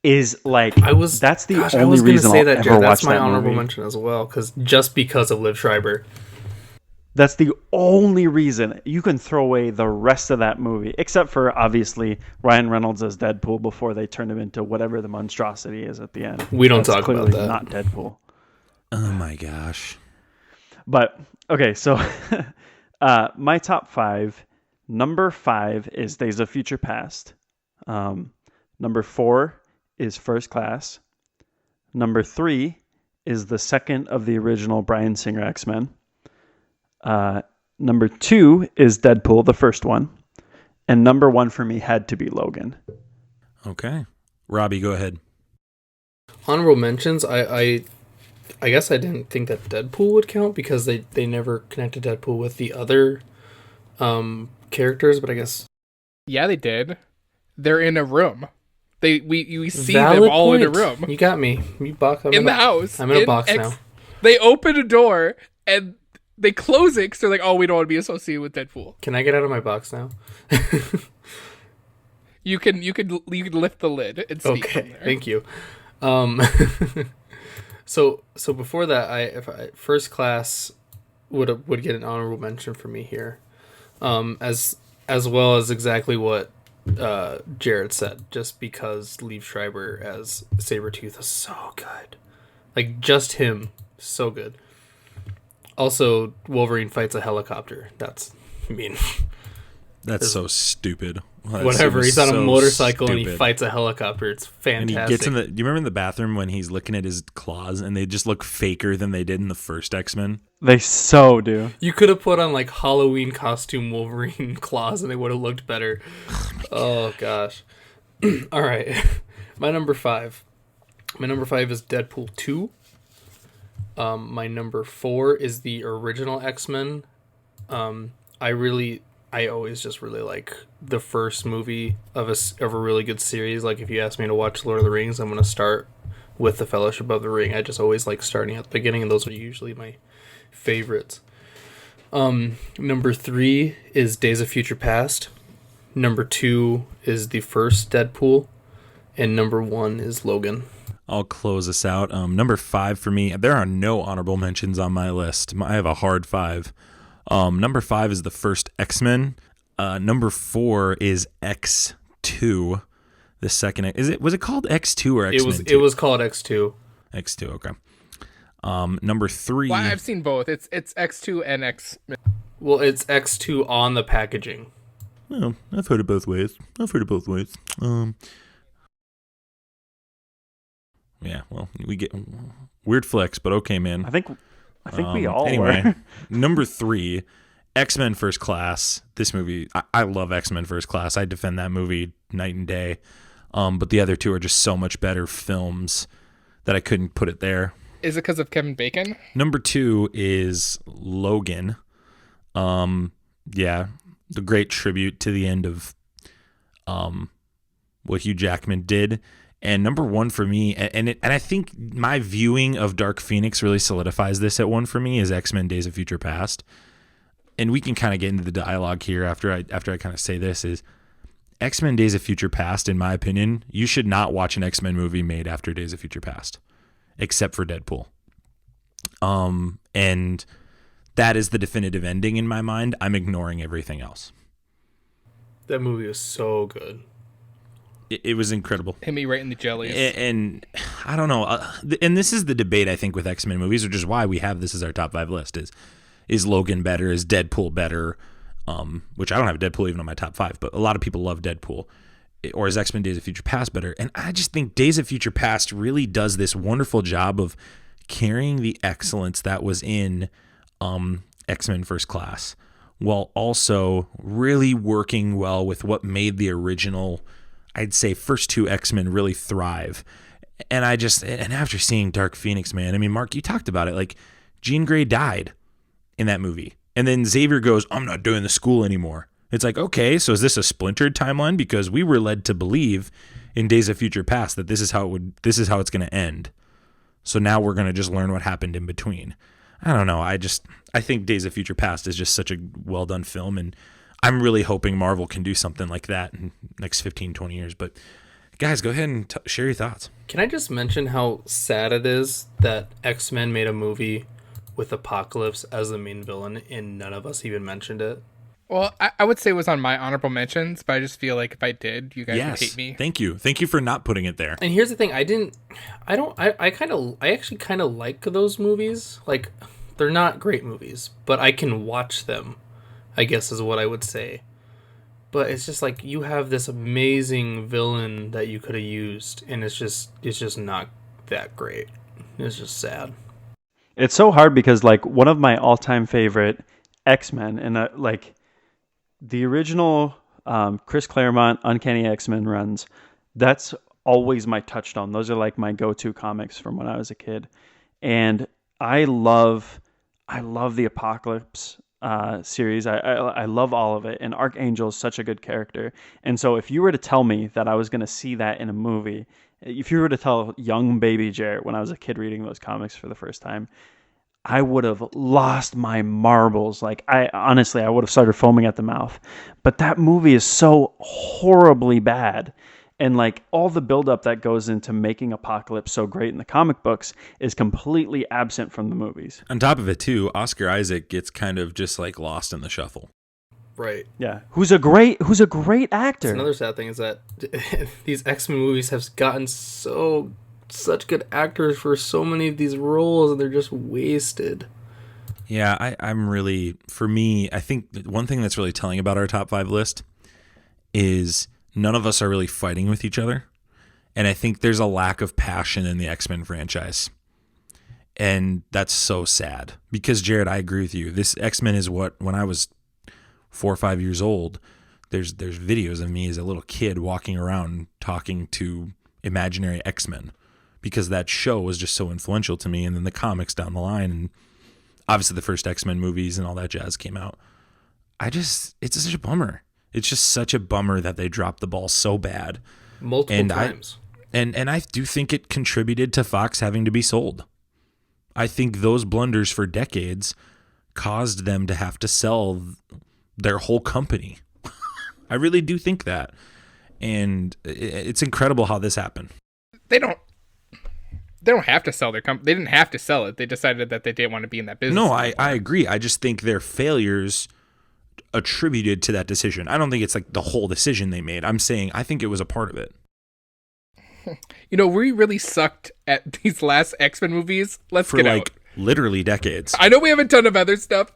S3: is like that's the only reason I'll ever watch
S2: that's my
S3: that
S2: honorable
S3: movie.
S2: mention as well, because of Liv Schreiber.
S3: That's the only reason. You can throw away the rest of that movie, except for obviously Ryan Reynolds as Deadpool before they turn him into whatever the monstrosity is at the end.
S2: We don't
S3: That's
S2: talk about
S3: clearly
S2: that.
S3: Not Deadpool.
S1: Oh my gosh.
S3: But okay, so my top 5. Number 5 is Days of Future Past. Number 4 is First Class. Number 3 is the second of the original Bryan Singer X-Men. Number 2 is Deadpool, the first one. And number 1 for me had to be Logan.
S1: Okay. Robbie, go ahead.
S2: Honorable mentions, I guess I didn't think that Deadpool would count because they never connected Deadpool with the other characters, but I guess
S4: Yeah, they did. They're in a room. We see
S2: valid
S4: them all
S2: point.
S4: in a room.
S2: You got me.
S4: In the house.
S2: I'm in a box now.
S4: They open a door and they close it because they're like, oh, we don't want to be associated with Deadpool.
S2: Can I get out of my box now?
S4: You can lift the lid and speak from
S2: Okay,
S4: there.
S2: thank you. So before that, First Class would get an honorable mention for me here, as well as exactly what Jarret said, just because Liev Schreiber as Sabretooth is so good, like just him, so good. Also, Wolverine fights a helicopter. That's
S1: so stupid.
S2: Whatever. He's on a motorcycle and he
S1: stupid.
S2: fights a helicopter. It's fantastic.
S1: And he gets in the. Do you remember in the bathroom when he's looking at his claws and they just look faker than they did in the first X-Men?
S3: They so do.
S2: You could have put on like Halloween costume Wolverine claws and they would have looked better. Oh gosh. All right. My number 5 is Deadpool 2. My number 4 is the original X-Men. I always just really like the first movie of a really good series. Like if you ask me to watch Lord of the Rings, I'm going to start with the Fellowship of the Ring. I just always like starting at the beginning, and those are usually my favorites. Number 3 is Days of Future Past. Number 2 is the first Deadpool, and number 1 is Logan.
S1: I'll close us out. Number 5 for me. There are no honorable mentions on my list. I have a hard 5. Number 5 is the first X-Men. Number 4 is X2. The second, was it called X2 or X-Men?
S2: It was called X2.
S1: X2, okay. Number 3.
S4: Well, I've seen both. It's X2 and X.
S2: Well, it's X2 on the packaging.
S1: Well, I've heard it both ways. Yeah, well, we get weird flex, but okay, man.
S3: I think we all
S1: anyway,
S3: were.
S1: Number 3, X-Men First Class. This movie, I love X-Men First Class. I defend that movie night and day. But the other two are just so much better films that I couldn't put it there.
S4: Is it because of Kevin Bacon?
S1: Number 2 is Logan. Yeah, the great tribute to the end of what Hugh Jackman did. And number 1 for me, and I think my viewing of Dark Phoenix really solidifies this at 1 for me, is X-Men Days of Future Past. And we can kind of get into the dialogue here after I kind of say this, is X-Men Days of Future Past, in my opinion, you should not watch an X-Men movie made after Days of Future Past, except for Deadpool. And that is the definitive ending in my mind. I'm ignoring everything else.
S2: That movie was so good.
S1: It was incredible.
S4: Hit me right in the jellies.
S1: And I don't know. And this is the debate, I think, with X-Men movies, which is why we have this as our top 5 list. Is Logan better? Is Deadpool better? Which I don't have Deadpool even on my top 5, but a lot of people love Deadpool. Or is X-Men Days of Future Past better? And I just think Days of Future Past really does this wonderful job of carrying the excellence that was in X-Men First Class, while also really working well with what made the original, I'd say, first 2 X-Men really thrive. And after seeing Dark Phoenix, man, I mean, Mark, you talked about it. Like, Jean Grey died in that movie. And then Xavier goes, I'm not doing the school anymore. It's like, okay, so is this a splintered timeline? Because we were led to believe in Days of Future Past that this is how it's going to end. So now we're going to just learn what happened in between. I don't know. I think Days of Future Past is just such a well done film, and I'm really hoping Marvel can do something like that in the next 15, 20 years. But guys, go ahead and share your thoughts.
S2: Can I just mention how sad it is that X-Men made a movie with Apocalypse as the main villain and none of us even mentioned it?
S4: Well, I would say it was on my honorable mentions, but I just feel like if I did, you guys would hate me.
S1: Thank you for not putting it there.
S2: And here's the thing, I actually kind of like those movies. Like, they're not great movies, but I can watch them, I guess is what I would say. But it's just like, you have this amazing villain that you could have used, and it's just not that great. It's just sad.
S3: It's so hard because, like, one of my all-time favorite X-Men, and like the original Chris Claremont Uncanny X-Men runs, that's always my touchstone. Those are like my go-to comics from when I was a kid. And I love the Apocalypse series. I love all of it. And Archangel is such a good character. And so if you were to tell me that I was going to see that in a movie, if you were to tell young baby Jarret when I was a kid reading those comics for the first time, I would have lost my marbles. Like, I would have started foaming at the mouth. But that movie is so horribly bad. And like, all the buildup that goes into making Apocalypse so great in the comic books is completely absent from the movies.
S1: On top of it too, Oscar Isaac gets kind of just like lost in the shuffle.
S2: Right.
S3: Yeah. Who's a great actor.
S2: That's another sad thing, is that these X-Men movies have gotten such good actors for so many of these roles, and they're just wasted.
S1: Yeah, I'm really, for me, I think one thing that's really telling about our top 5 list is none of us are really fighting with each other. And I think there's a lack of passion in the X-Men franchise. And that's so sad. Because, Jarret, I agree with you. This X-Men is what, when I was 4 or 5 years old, there's videos of me as a little kid walking around talking to imaginary X-Men, because that show was just so influential to me. And then the comics down the line, and obviously the first X-Men movies and all that jazz came out. It's such a bummer. It's just such a bummer that they dropped the ball so bad.
S2: Multiple times.
S1: And I do think it contributed to Fox having to be sold. I think those blunders for decades caused them to have to sell their whole company. I really do think that. And it's incredible how this happened.
S4: They don't They don't have to sell their company. They didn't have to sell it. They decided that they didn't want to be in that business.
S1: No, I agree. I just think their failures attributed to that decision. I don't think it's like the whole decision they made. I'm saying I think it was a part of it.
S4: You know, we really sucked at these last X-Men movies. Let's
S1: For
S4: get
S1: like
S4: out.
S1: literally decades.
S4: I know we have a ton of other stuff,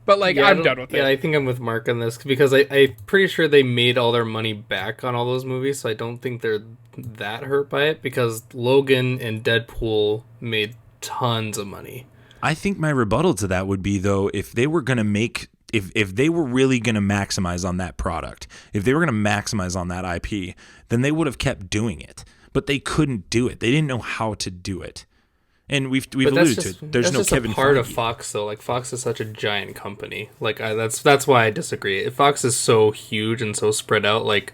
S4: but like I'm done with it.
S2: Yeah, I think I'm with Mark on this because I'm pretty sure they made all their money back on all those movies, so I don't think they're that hurt by it because Logan and Deadpool made tons of money.
S1: I think my rebuttal to that would be, though, if they were going to make, if they were really going to maximize on that product, if they were going to maximize on that IP, then they would have kept doing it. But they couldn't do it. They didn't know how to do it. And we've alluded to it. There's no
S2: just
S1: Kevin
S2: a part
S1: Feige.
S2: of Fox, though. Like, Fox is such a giant company. Like, that's why I disagree. Fox is so huge and so spread out. Like,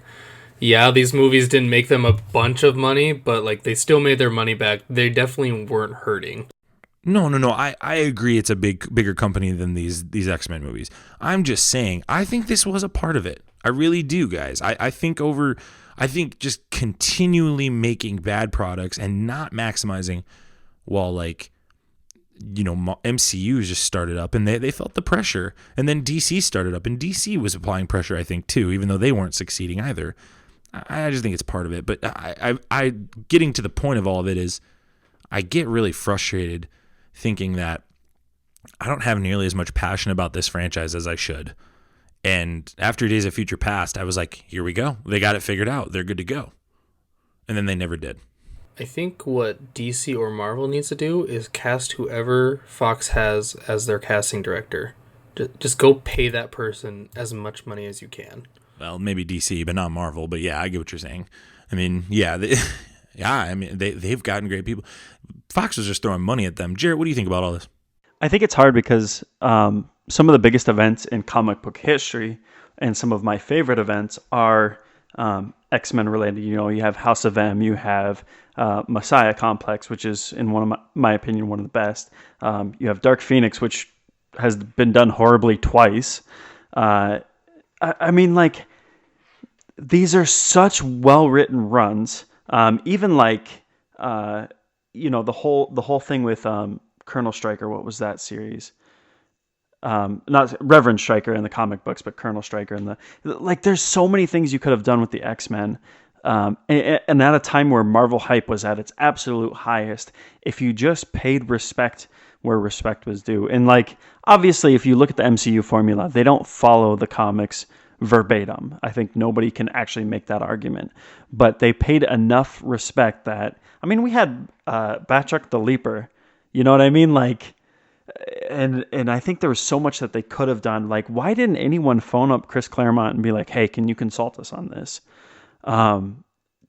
S2: yeah, these movies didn't make them a bunch of money, but like they still made their money back. They definitely weren't hurting.
S1: No. I agree. It's a bigger company than these X-Men movies. I'm just saying. I think this was a part of it. I really do, guys. I think just continually making bad products and not maximizing, while like, you know, MCU just started up and they felt the pressure, and then DC started up and DC was applying pressure, I think, too, even though they weren't succeeding either. I just think it's part of it. But I getting to the point of all of it is, I get really frustrated thinking that I don't have nearly as much passion about this franchise as I should. And after Days of Future Past, I was like, here we go. They got it figured out. They're good to go. And then they never did.
S2: I think what DC or Marvel needs to do is cast whoever Fox has as their casting director. Just go pay that person as much money as you can.
S1: Well, maybe DC, but not Marvel. But yeah, I get what you're saying. I mean, yeah, they've gotten great people. Fox was just throwing money at them. Jarret, what do you think about all this?
S3: I think it's hard because some of the biggest events in comic book history and some of my favorite events are X-Men related. You know, you have House of M, you have Messiah Complex, which is, in one of my opinion, one of the best. You have Dark Phoenix, which has been done horribly twice. I mean, like, these are such well-written runs. Even like, you know, the whole thing with Colonel Stryker. What was that series? Not Reverend Stryker in the comic books, but Colonel Stryker in there's so many things you could have done with the X-Men. And at a time where Marvel hype was at its absolute highest, if you just paid respect where respect was due. And like, obviously, if you look at the MCU formula, they don't follow the comics verbatim. I think nobody can actually make that argument. But they paid enough respect that, I mean, we had Batchuck the Leaper. You know what I mean? Like, and I think there was so much that they could have done. Like, why didn't anyone phone up Chris Claremont and be like, hey, can you consult us on this?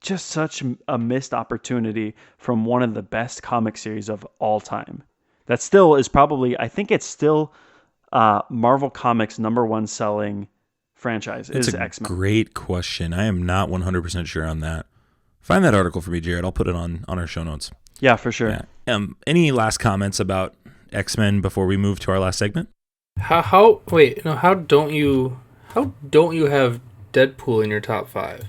S3: Just such a missed opportunity from one of the best comic series of all time. That still is probably, I think it's still Marvel Comics' #1 selling franchise is X-Men.
S1: Great question. I am not 100% sure on that. Find that article for me, Jarret. I'll put it on our show notes.
S3: Yeah, for sure.
S1: Yeah. Any last comments about X-Men before we move to our last segment?
S2: How don't you have Deadpool in your top 5?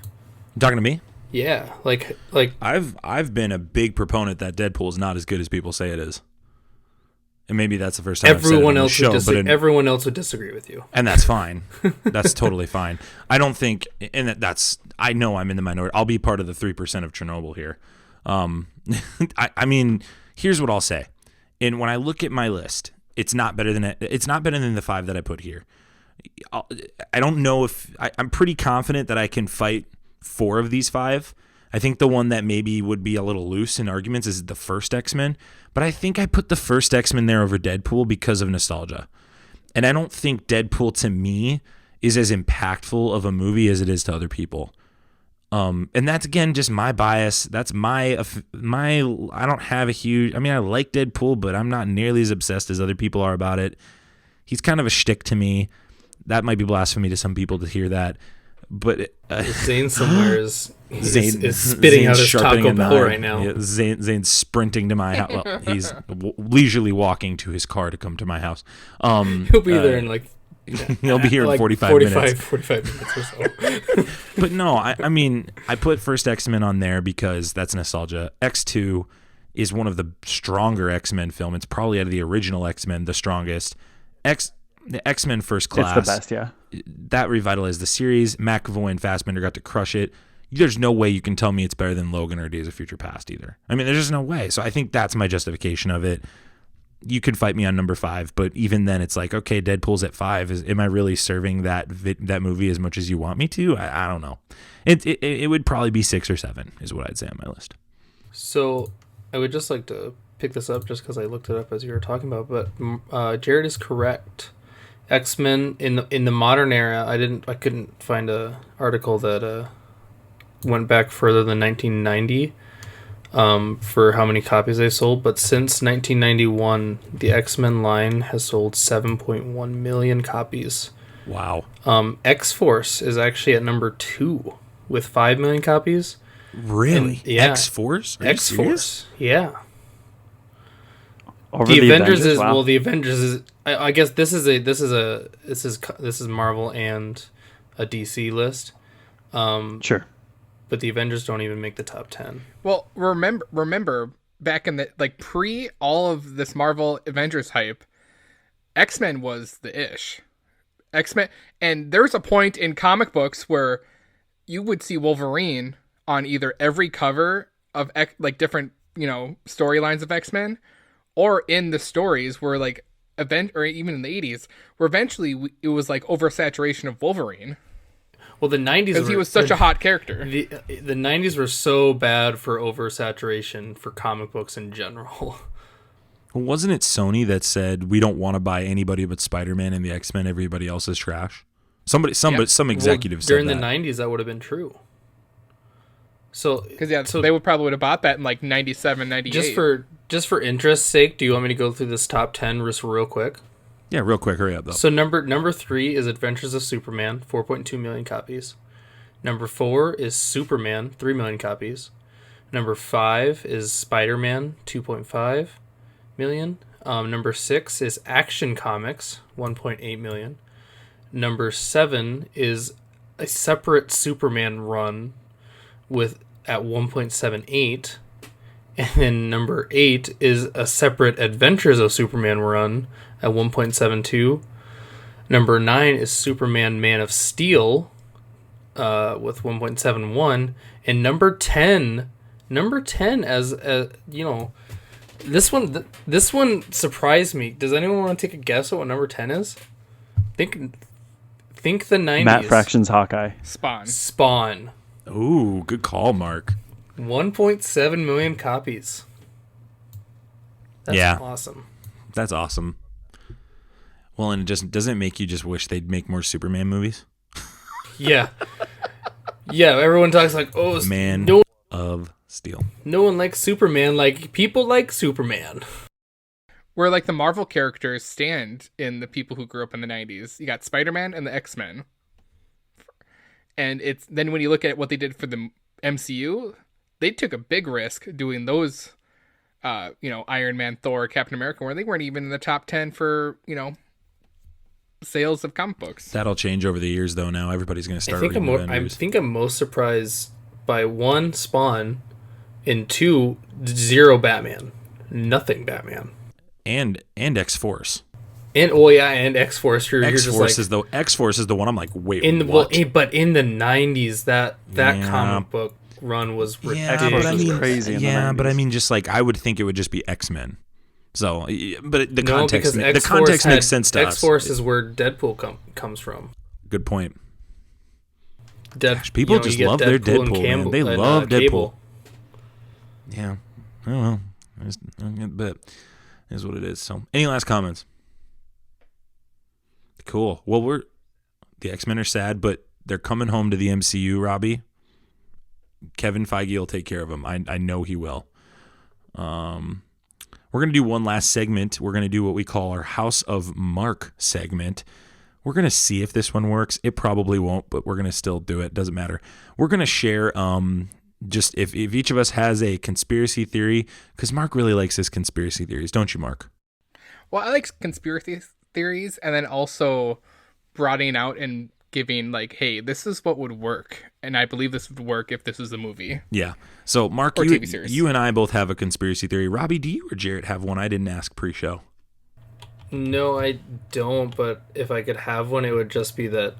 S1: You talking to me?
S2: Yeah, like
S1: I've been a big proponent that Deadpool is not as good as people say it is. And maybe that's the first time
S2: everyone
S1: I've said it on the show,
S2: everyone else would disagree with you.
S1: And that's fine. That's totally fine. I don't think, and that's, I know I'm in the minority. I'll be part of the 3% of Chernobyl here. I mean, here's what I'll say. And when I look at my list, it's not better than the 5 that I put here. I don't know if I'm pretty confident that I can fight 4 of these 5. I think the one that maybe would be a little loose in arguments is the first X-Men, but I think I put the first X-Men there over Deadpool because of nostalgia. And I don't think Deadpool to me is as impactful of a movie as it is to other people. And that's, again, just my bias. That's my I don't have a huge, I mean, I like Deadpool, but I'm not nearly as obsessed as other people are about it. He's kind of a shtick to me. That might be blasphemy to some people to hear that. But
S2: Zane somewhere is spitting out his Taco Bell right now.
S1: Yeah, Zane's sprinting to my house. Well, he's leisurely walking to his car to come to my house.
S2: He'll be there in like
S1: he'll be here in 45 minutes.
S2: 45 minutes or so.
S1: But no, I mean, I put first X-Men on there because that's nostalgia. X2 is one of the stronger X-Men film. It's probably out of the original X-Men the strongest. The X-Men First Class.
S3: It's the best, yeah.
S1: That revitalized the series. McAvoy and Fassbender got to crush it. There's no way you can tell me it's better than Logan or Days of Future Past either. I mean, there's just no way. So I think that's my justification of it. You could fight me on number 5, but even then it's like, okay, Deadpool's at 5. Am I really serving that movie as much as you want me to? I don't know. It would probably be 6 or 7 is what I'd say on my list.
S2: So I would just like to pick this up just because I looked it up as you were talking about, but Jared is correct. X-Men in the modern era, I couldn't find a article that went back further than 1990 for how many copies they sold, but since 1991 the X-Men line has sold 7.1 million copies.
S1: Wow.
S2: X-Force is actually at number 2 with 5 million copies.
S1: Really?
S2: Yeah.
S1: X-Force? Are you serious?
S2: X-Force. Yeah.
S3: Over
S2: The Avengers is
S3: wow.
S2: well. The Avengers is. I guess this is Marvel and a DC list.
S3: Sure.
S2: But the Avengers don't even make the top 10.
S4: Well, remember back in the pre all of this Marvel Avengers hype, X-Men was the ish. X-Men, and there's a point in comic books where you would see Wolverine on either every cover of different storylines of X-Men, or in the stories where or even in the 80s, where eventually it was oversaturation of Wolverine.
S2: Well, the 90s
S4: because he was such a hot character.
S2: The 90s were so bad for oversaturation for comic books in general.
S1: Well, wasn't it Sony that said we don't want to buy anybody but Spider-Man and the X-Men? Everybody else is trash. Some executive said
S2: during
S1: that.
S2: the 90s that would have been true. So
S4: because they probably would have bought that in 97, 98.
S2: Just for interest's sake, do you want me to go through this top 10 just real quick?
S1: Yeah, real quick, hurry up though.
S2: So number 3 is Adventures of Superman, 4.2 million copies. Number 4 is Superman, 3 million copies. Number 5 is Spider-Man, 2.5 million. Number 6 is Action Comics, 1.8 million. Number 7 is a separate Superman run at 1.78. And then number 8 is a separate Adventures of Superman run at 1.72. Number 9 is Superman Man of Steel with 1.71. And number 10 as this one surprised me. Does anyone want to take a guess at what number 10 is? Think the 90s.
S3: Matt Fraction's Hawkeye.
S4: Spawn.
S1: Ooh, good call, Mark.
S2: 1.7 million copies. That's awesome.
S1: That's awesome. Well, and doesn't it make you just wish they'd make more Superman movies?
S2: Yeah. Yeah, everyone talks
S1: Man of Steel.
S2: No one likes Superman like people like Superman.
S4: Where the Marvel characters stand in the people who grew up in the 90s. You got Spider-Man and the X-Men. And it's then when you look at what they did for the MCU, they took a big risk doing those Iron Man, Thor, Captain America, where they weren't even in the top 10 for, sales of comic books.
S1: That'll change over the years, though. Now everybody's going to start reading
S2: I think I'm most surprised by 1, Spawn, and 2, 0 Batman. Nothing Batman.
S1: And X-Force.
S2: And X-Force.
S1: X-Force is the one I'm like, wait, what?
S2: But in the 90s, that comic book run was ridiculous.
S3: Crazy.
S1: But I mean, just I would think it would just be X-Men. So, but the context makes sense to us.
S2: X-Force is where Deadpool comes from.
S1: Good point. People just love their Deadpool, man. They love Deadpool.
S2: Cable.
S1: Yeah. Oh, well. But it is what it is. So, any last comments? Cool. Well, the X-Men are sad, but they're coming home to the MCU, Robbie. Kevin Feige will take care of them. I know he will. We're going to do one last segment. We're going to do what we call our House of Mark segment. We're going to see if this one works. It probably won't, but we're going to still do it. Doesn't matter. We're going to share just if each of us has a conspiracy theory, because Mark really likes his conspiracy theories, don't you, Mark?
S4: Well, I like conspiracy theories, and then also broadening out and giving like, hey, this is what would work, and I believe this would work if this was a movie.
S1: Yeah. So Mark,
S4: Or TV series.
S1: you and I both have a conspiracy theory. Robbie, do you or Jarrett have one? I didn't ask pre-show.
S2: No, I don't, but if I could have one, it would just be that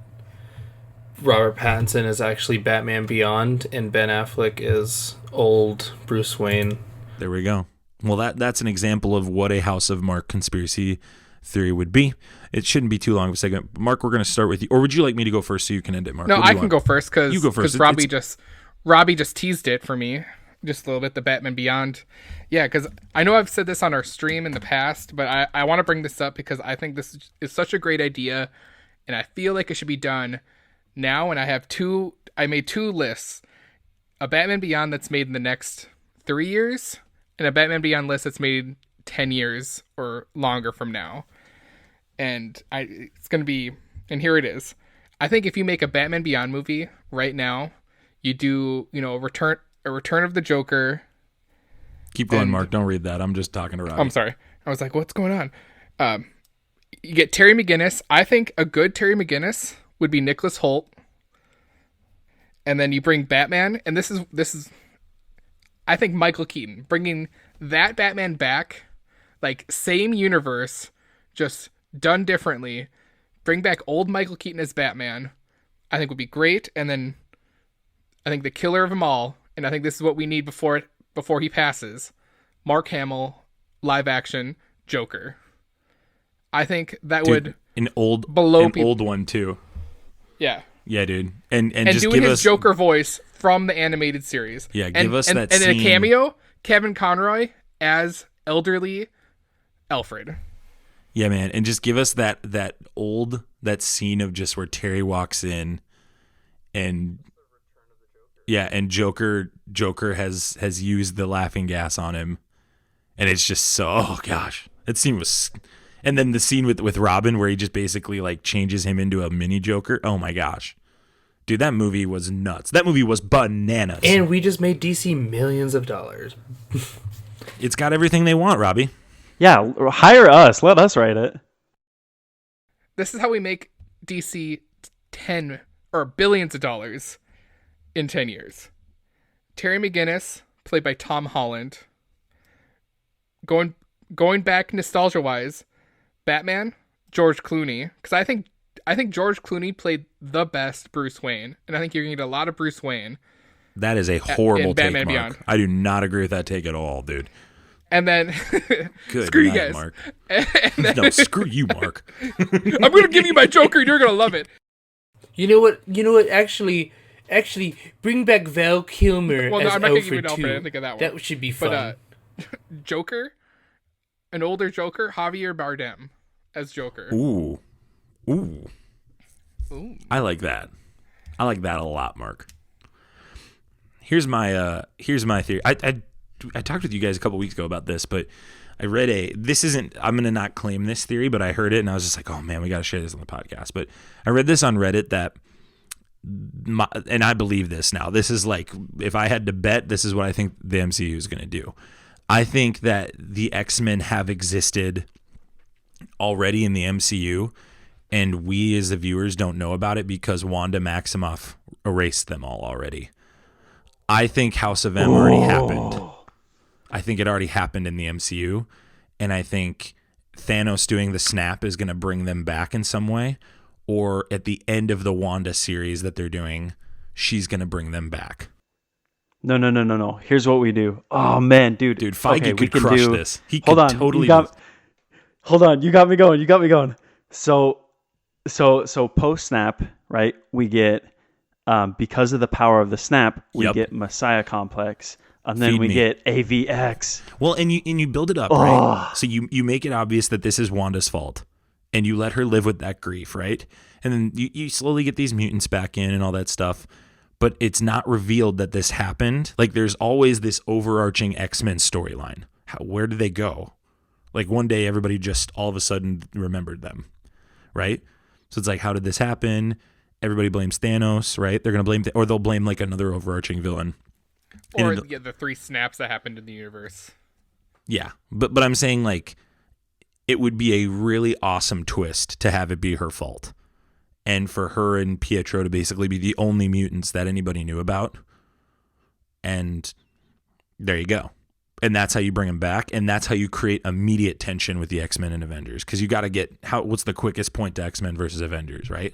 S2: Robert Pattinson is actually Batman Beyond and Ben Affleck is old Bruce Wayne.
S1: There we go. Well, that's an example of what a House of Mark conspiracy theory would be. It shouldn't be too long of a segment. Mark, we're going to start with you. Or would you like me to go first so you can end it, Mark?
S4: No,
S1: What do you
S4: I can
S1: want?
S4: go first
S1: You go first.
S4: because Robbie just teased it for me just a little bit, the Batman Beyond. Yeah, because I know I've said this on our stream in the past, but I want to bring this up because I think this is such a great idea, and I feel like it should be done now. And I made two lists: a Batman Beyond that's made in the next 3 years, and a Batman Beyond list that's made 10 years or longer from now. And it's going to be, and here it is. I think if you make a Batman Beyond movie right now, you do, a return of the Joker.
S1: Keep going, Mark. Don't read that. I'm just talking to Robbie.
S4: I'm sorry. I was like, what's going on? You get Terry McGinnis. I think a good Terry McGinnis would be Nicholas Hoult. And then you bring Batman, and this is I think Michael Keaton, bringing that Batman back, like same universe, just done differently. Bring back old Michael Keaton as Batman, I think would be great. And then I think the killer of them all, and I think this is what we need before he passes, Mark Hamill, live action Joker. I think that would
S1: an old one too.
S4: Yeah.
S1: Yeah, dude. And just
S4: doing
S1: give
S4: his
S1: us
S4: Joker voice from the animated series.
S1: Yeah, give us that
S4: and
S1: scene.
S4: in a cameo, Kevin Conroy as elderly Alfred.
S1: Yeah, man, and just give us that scene of just where Terry walks in, and and Joker has used the laughing gas on him, and it's just so, oh gosh, that scene was, and then the scene with Robin where he just basically like changes him into a mini Joker. Oh my gosh, dude, that movie was nuts. That movie was bananas,
S2: and we just made DC millions of dollars.
S1: It's got everything they want, Robbie.
S3: Yeah, hire us. Let us write it.
S4: This is how we make DC 10 or billions of dollars in 10 years. Terry McGinnis, played by Tom Holland. Going back nostalgia-wise, Batman, George Clooney, because I think George Clooney played the best Bruce Wayne, and I think you're going to get a lot of Bruce Wayne.
S1: That is a horrible take,
S4: Batman
S1: Mark.
S4: Beyond.
S1: I do not agree with that take at all, dude.
S4: And then,
S1: Good
S4: screw
S1: night,
S4: you guys.
S1: Mark.
S4: Then,
S1: No, screw you, Mark.
S4: I'm going to give you my Joker, and you're going to love it.
S2: You know what? Actually, bring back Val Kilmer
S4: Well, no,
S2: as
S4: I'm not going to give you
S2: Alfred
S4: an Alfred. I
S2: too.
S4: didn't think of that one.
S2: That should be fun.
S4: But Joker, an older Joker, Javier Bardem as Joker.
S1: Ooh. I like that. I like that a lot, Mark. Here's my theory. I talked with you guys a couple weeks ago about this, but I read I'm going to not claim this theory, but I heard it and I was just like, oh man, we got to share this on the podcast. But I read this on Reddit and I believe this now. This is like, if I had to bet, this is what I think the MCU is going to do. I think that the X-Men have existed already in the MCU, and we as the viewers don't know about it because Wanda Maximoff erased them all already. I think House of M already happened. I think it already happened in the MCU, and I think Thanos doing the snap is going to bring them back in some way, or at the end of the Wanda series that they're doing, she's going to bring them back.
S3: No. Here's what we do. Oh man, dude.
S1: Feige could crush this. He
S3: Hold
S1: could
S3: on.
S1: totally.
S3: Hold on. You got me going. So post snap, right? We get because of the power of the snap, we get Messiah Complex, and then we get AVX.
S1: Well, and you build it up, right? So you make it obvious that this is Wanda's fault, and you let her live with that grief, right? And then you slowly get these mutants back in and all that stuff, but it's not revealed that this happened. Like, there's always this overarching X-Men storyline. Where did they go? Like, one day everybody just all of a sudden remembered them, right? So it's like, how did this happen? Everybody blames Thanos, right? They're going to blame, or they'll blame like another overarching villain.
S4: Or the 3 snaps that happened in the universe.
S1: Yeah, but I'm saying, like, it would be a really awesome twist to have it be her fault. and for her and Pietro to basically be the only mutants that anybody knew about. And there you go. And that's how you bring them back, and that's how you create immediate tension with the X-Men and Avengers, because you got to get what's the quickest point to X-Men versus Avengers, right?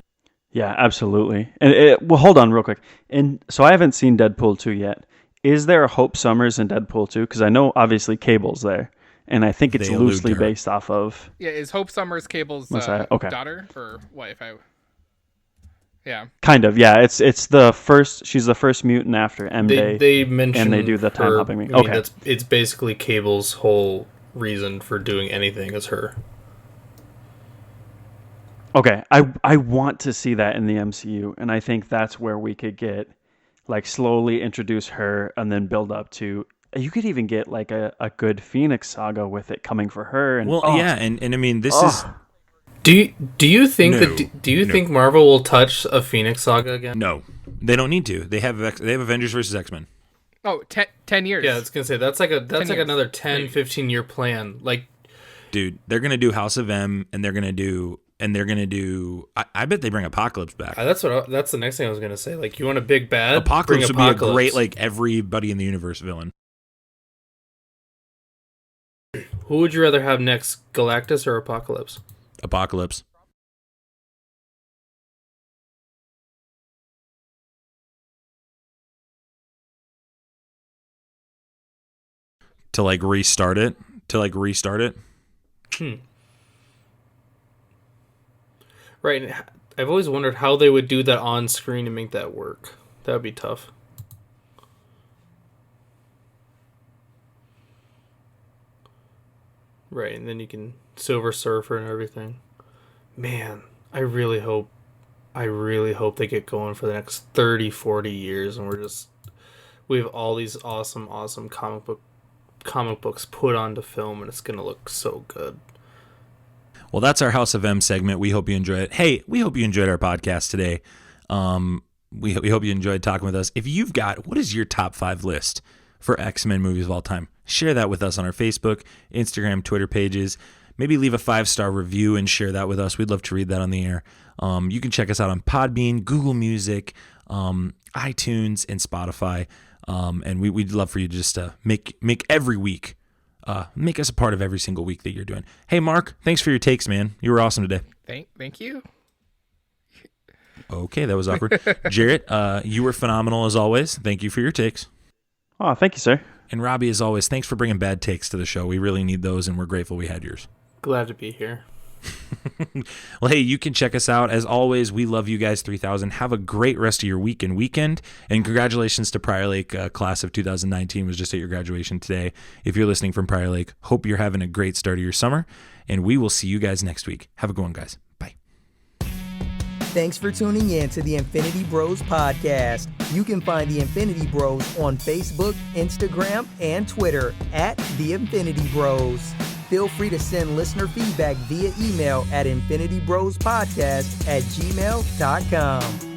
S3: Yeah, absolutely. And well, hold on real quick. And so I haven't seen Deadpool 2 yet. Is there a Hope Summers in Deadpool 2? Because I know obviously Cable's there, and I think it's
S1: They allude
S3: loosely
S1: to her.
S3: based off of.
S4: Yeah, is Hope Summers Cable's
S3: Okay.
S4: daughter or wife? Yeah.
S3: Kind of, yeah. It's the first. She's the first mutant after M Day.
S2: They mention
S3: and they do the time
S2: her-
S3: hopping.
S2: I mean,
S3: Okay.
S2: it's basically Cable's whole reason for doing anything is her.
S3: Okay, I want to see that in the MCU, and I think that's where we could get, like, slowly introduce her and then build up to. You could even get like a good Phoenix saga with it coming for her. And
S1: Well, yeah, and I mean this is
S2: Do you think
S1: No,
S2: that do you
S1: no.
S2: think Marvel will touch a Phoenix saga again?
S1: no, they don't need to. They have Avengers versus X-Men.
S4: Oh, 10 years.
S2: Yeah, I was gonna say that's like
S4: years.
S2: another 10, 15 year plan. Like,
S1: Dude, they're gonna do House of M, and they're gonna do. I bet they bring Apocalypse back.
S2: that's the next thing I was gonna say. Like, you want a big bad?
S1: Apocalypse would
S2: bring
S1: be a
S2: Apocalypse.
S1: great, like, everybody in the universe villain.
S2: Who would you rather have next, Galactus or Apocalypse?
S1: Apocalypse. To restart it.
S2: Right. And I've always wondered how they would do that on screen to make that work. That would be tough. Right, and then you can Silver Surfer and everything. Man, I really hope they get going for the next 30, 40 years, and we have all these awesome comic books put onto film, and it's gonna look so good.
S1: Well, that's our House of M segment. We hope you enjoy it. Hey, we hope you enjoyed our podcast today. We hope you enjoyed talking with us. If you've got, what is your top 5 list for X-Men movies of all time? Share that with us on our Facebook, Instagram, Twitter pages. Maybe leave a 5-star review and share that with us. We'd love to read that on the air. You can check us out on Podbean, Google Music, iTunes, and Spotify. And we'd love for you to just make every week, make us a part of every single week that you're doing. Hey, Mark, thanks for your takes, man. You were awesome today.
S4: Thank you.
S1: Okay, that was awkward. Jarret, you were phenomenal as always. Thank you for your takes.
S3: Oh, thank you, sir.
S1: And Robbie, as always, thanks for bringing bad takes to the show. We really need those, and we're grateful we had yours.
S2: Glad to be here.
S1: Well, hey, you can check us out. As always, we love you guys 3000. Have a great rest of your week and weekend. And congratulations to Prior Lake. Class of 2019 was just at your graduation today. If you're listening from Prior Lake, hope you're having a great start of your summer. And we will see you guys next week. Have a good one, guys. Bye.
S8: Thanks for tuning in to the Infinity Bros podcast. You can find the Infinity Bros on Facebook, Instagram, and Twitter at the Infinity Bros. Feel free to send listener feedback via email at infinitybrospodcast@gmail.com.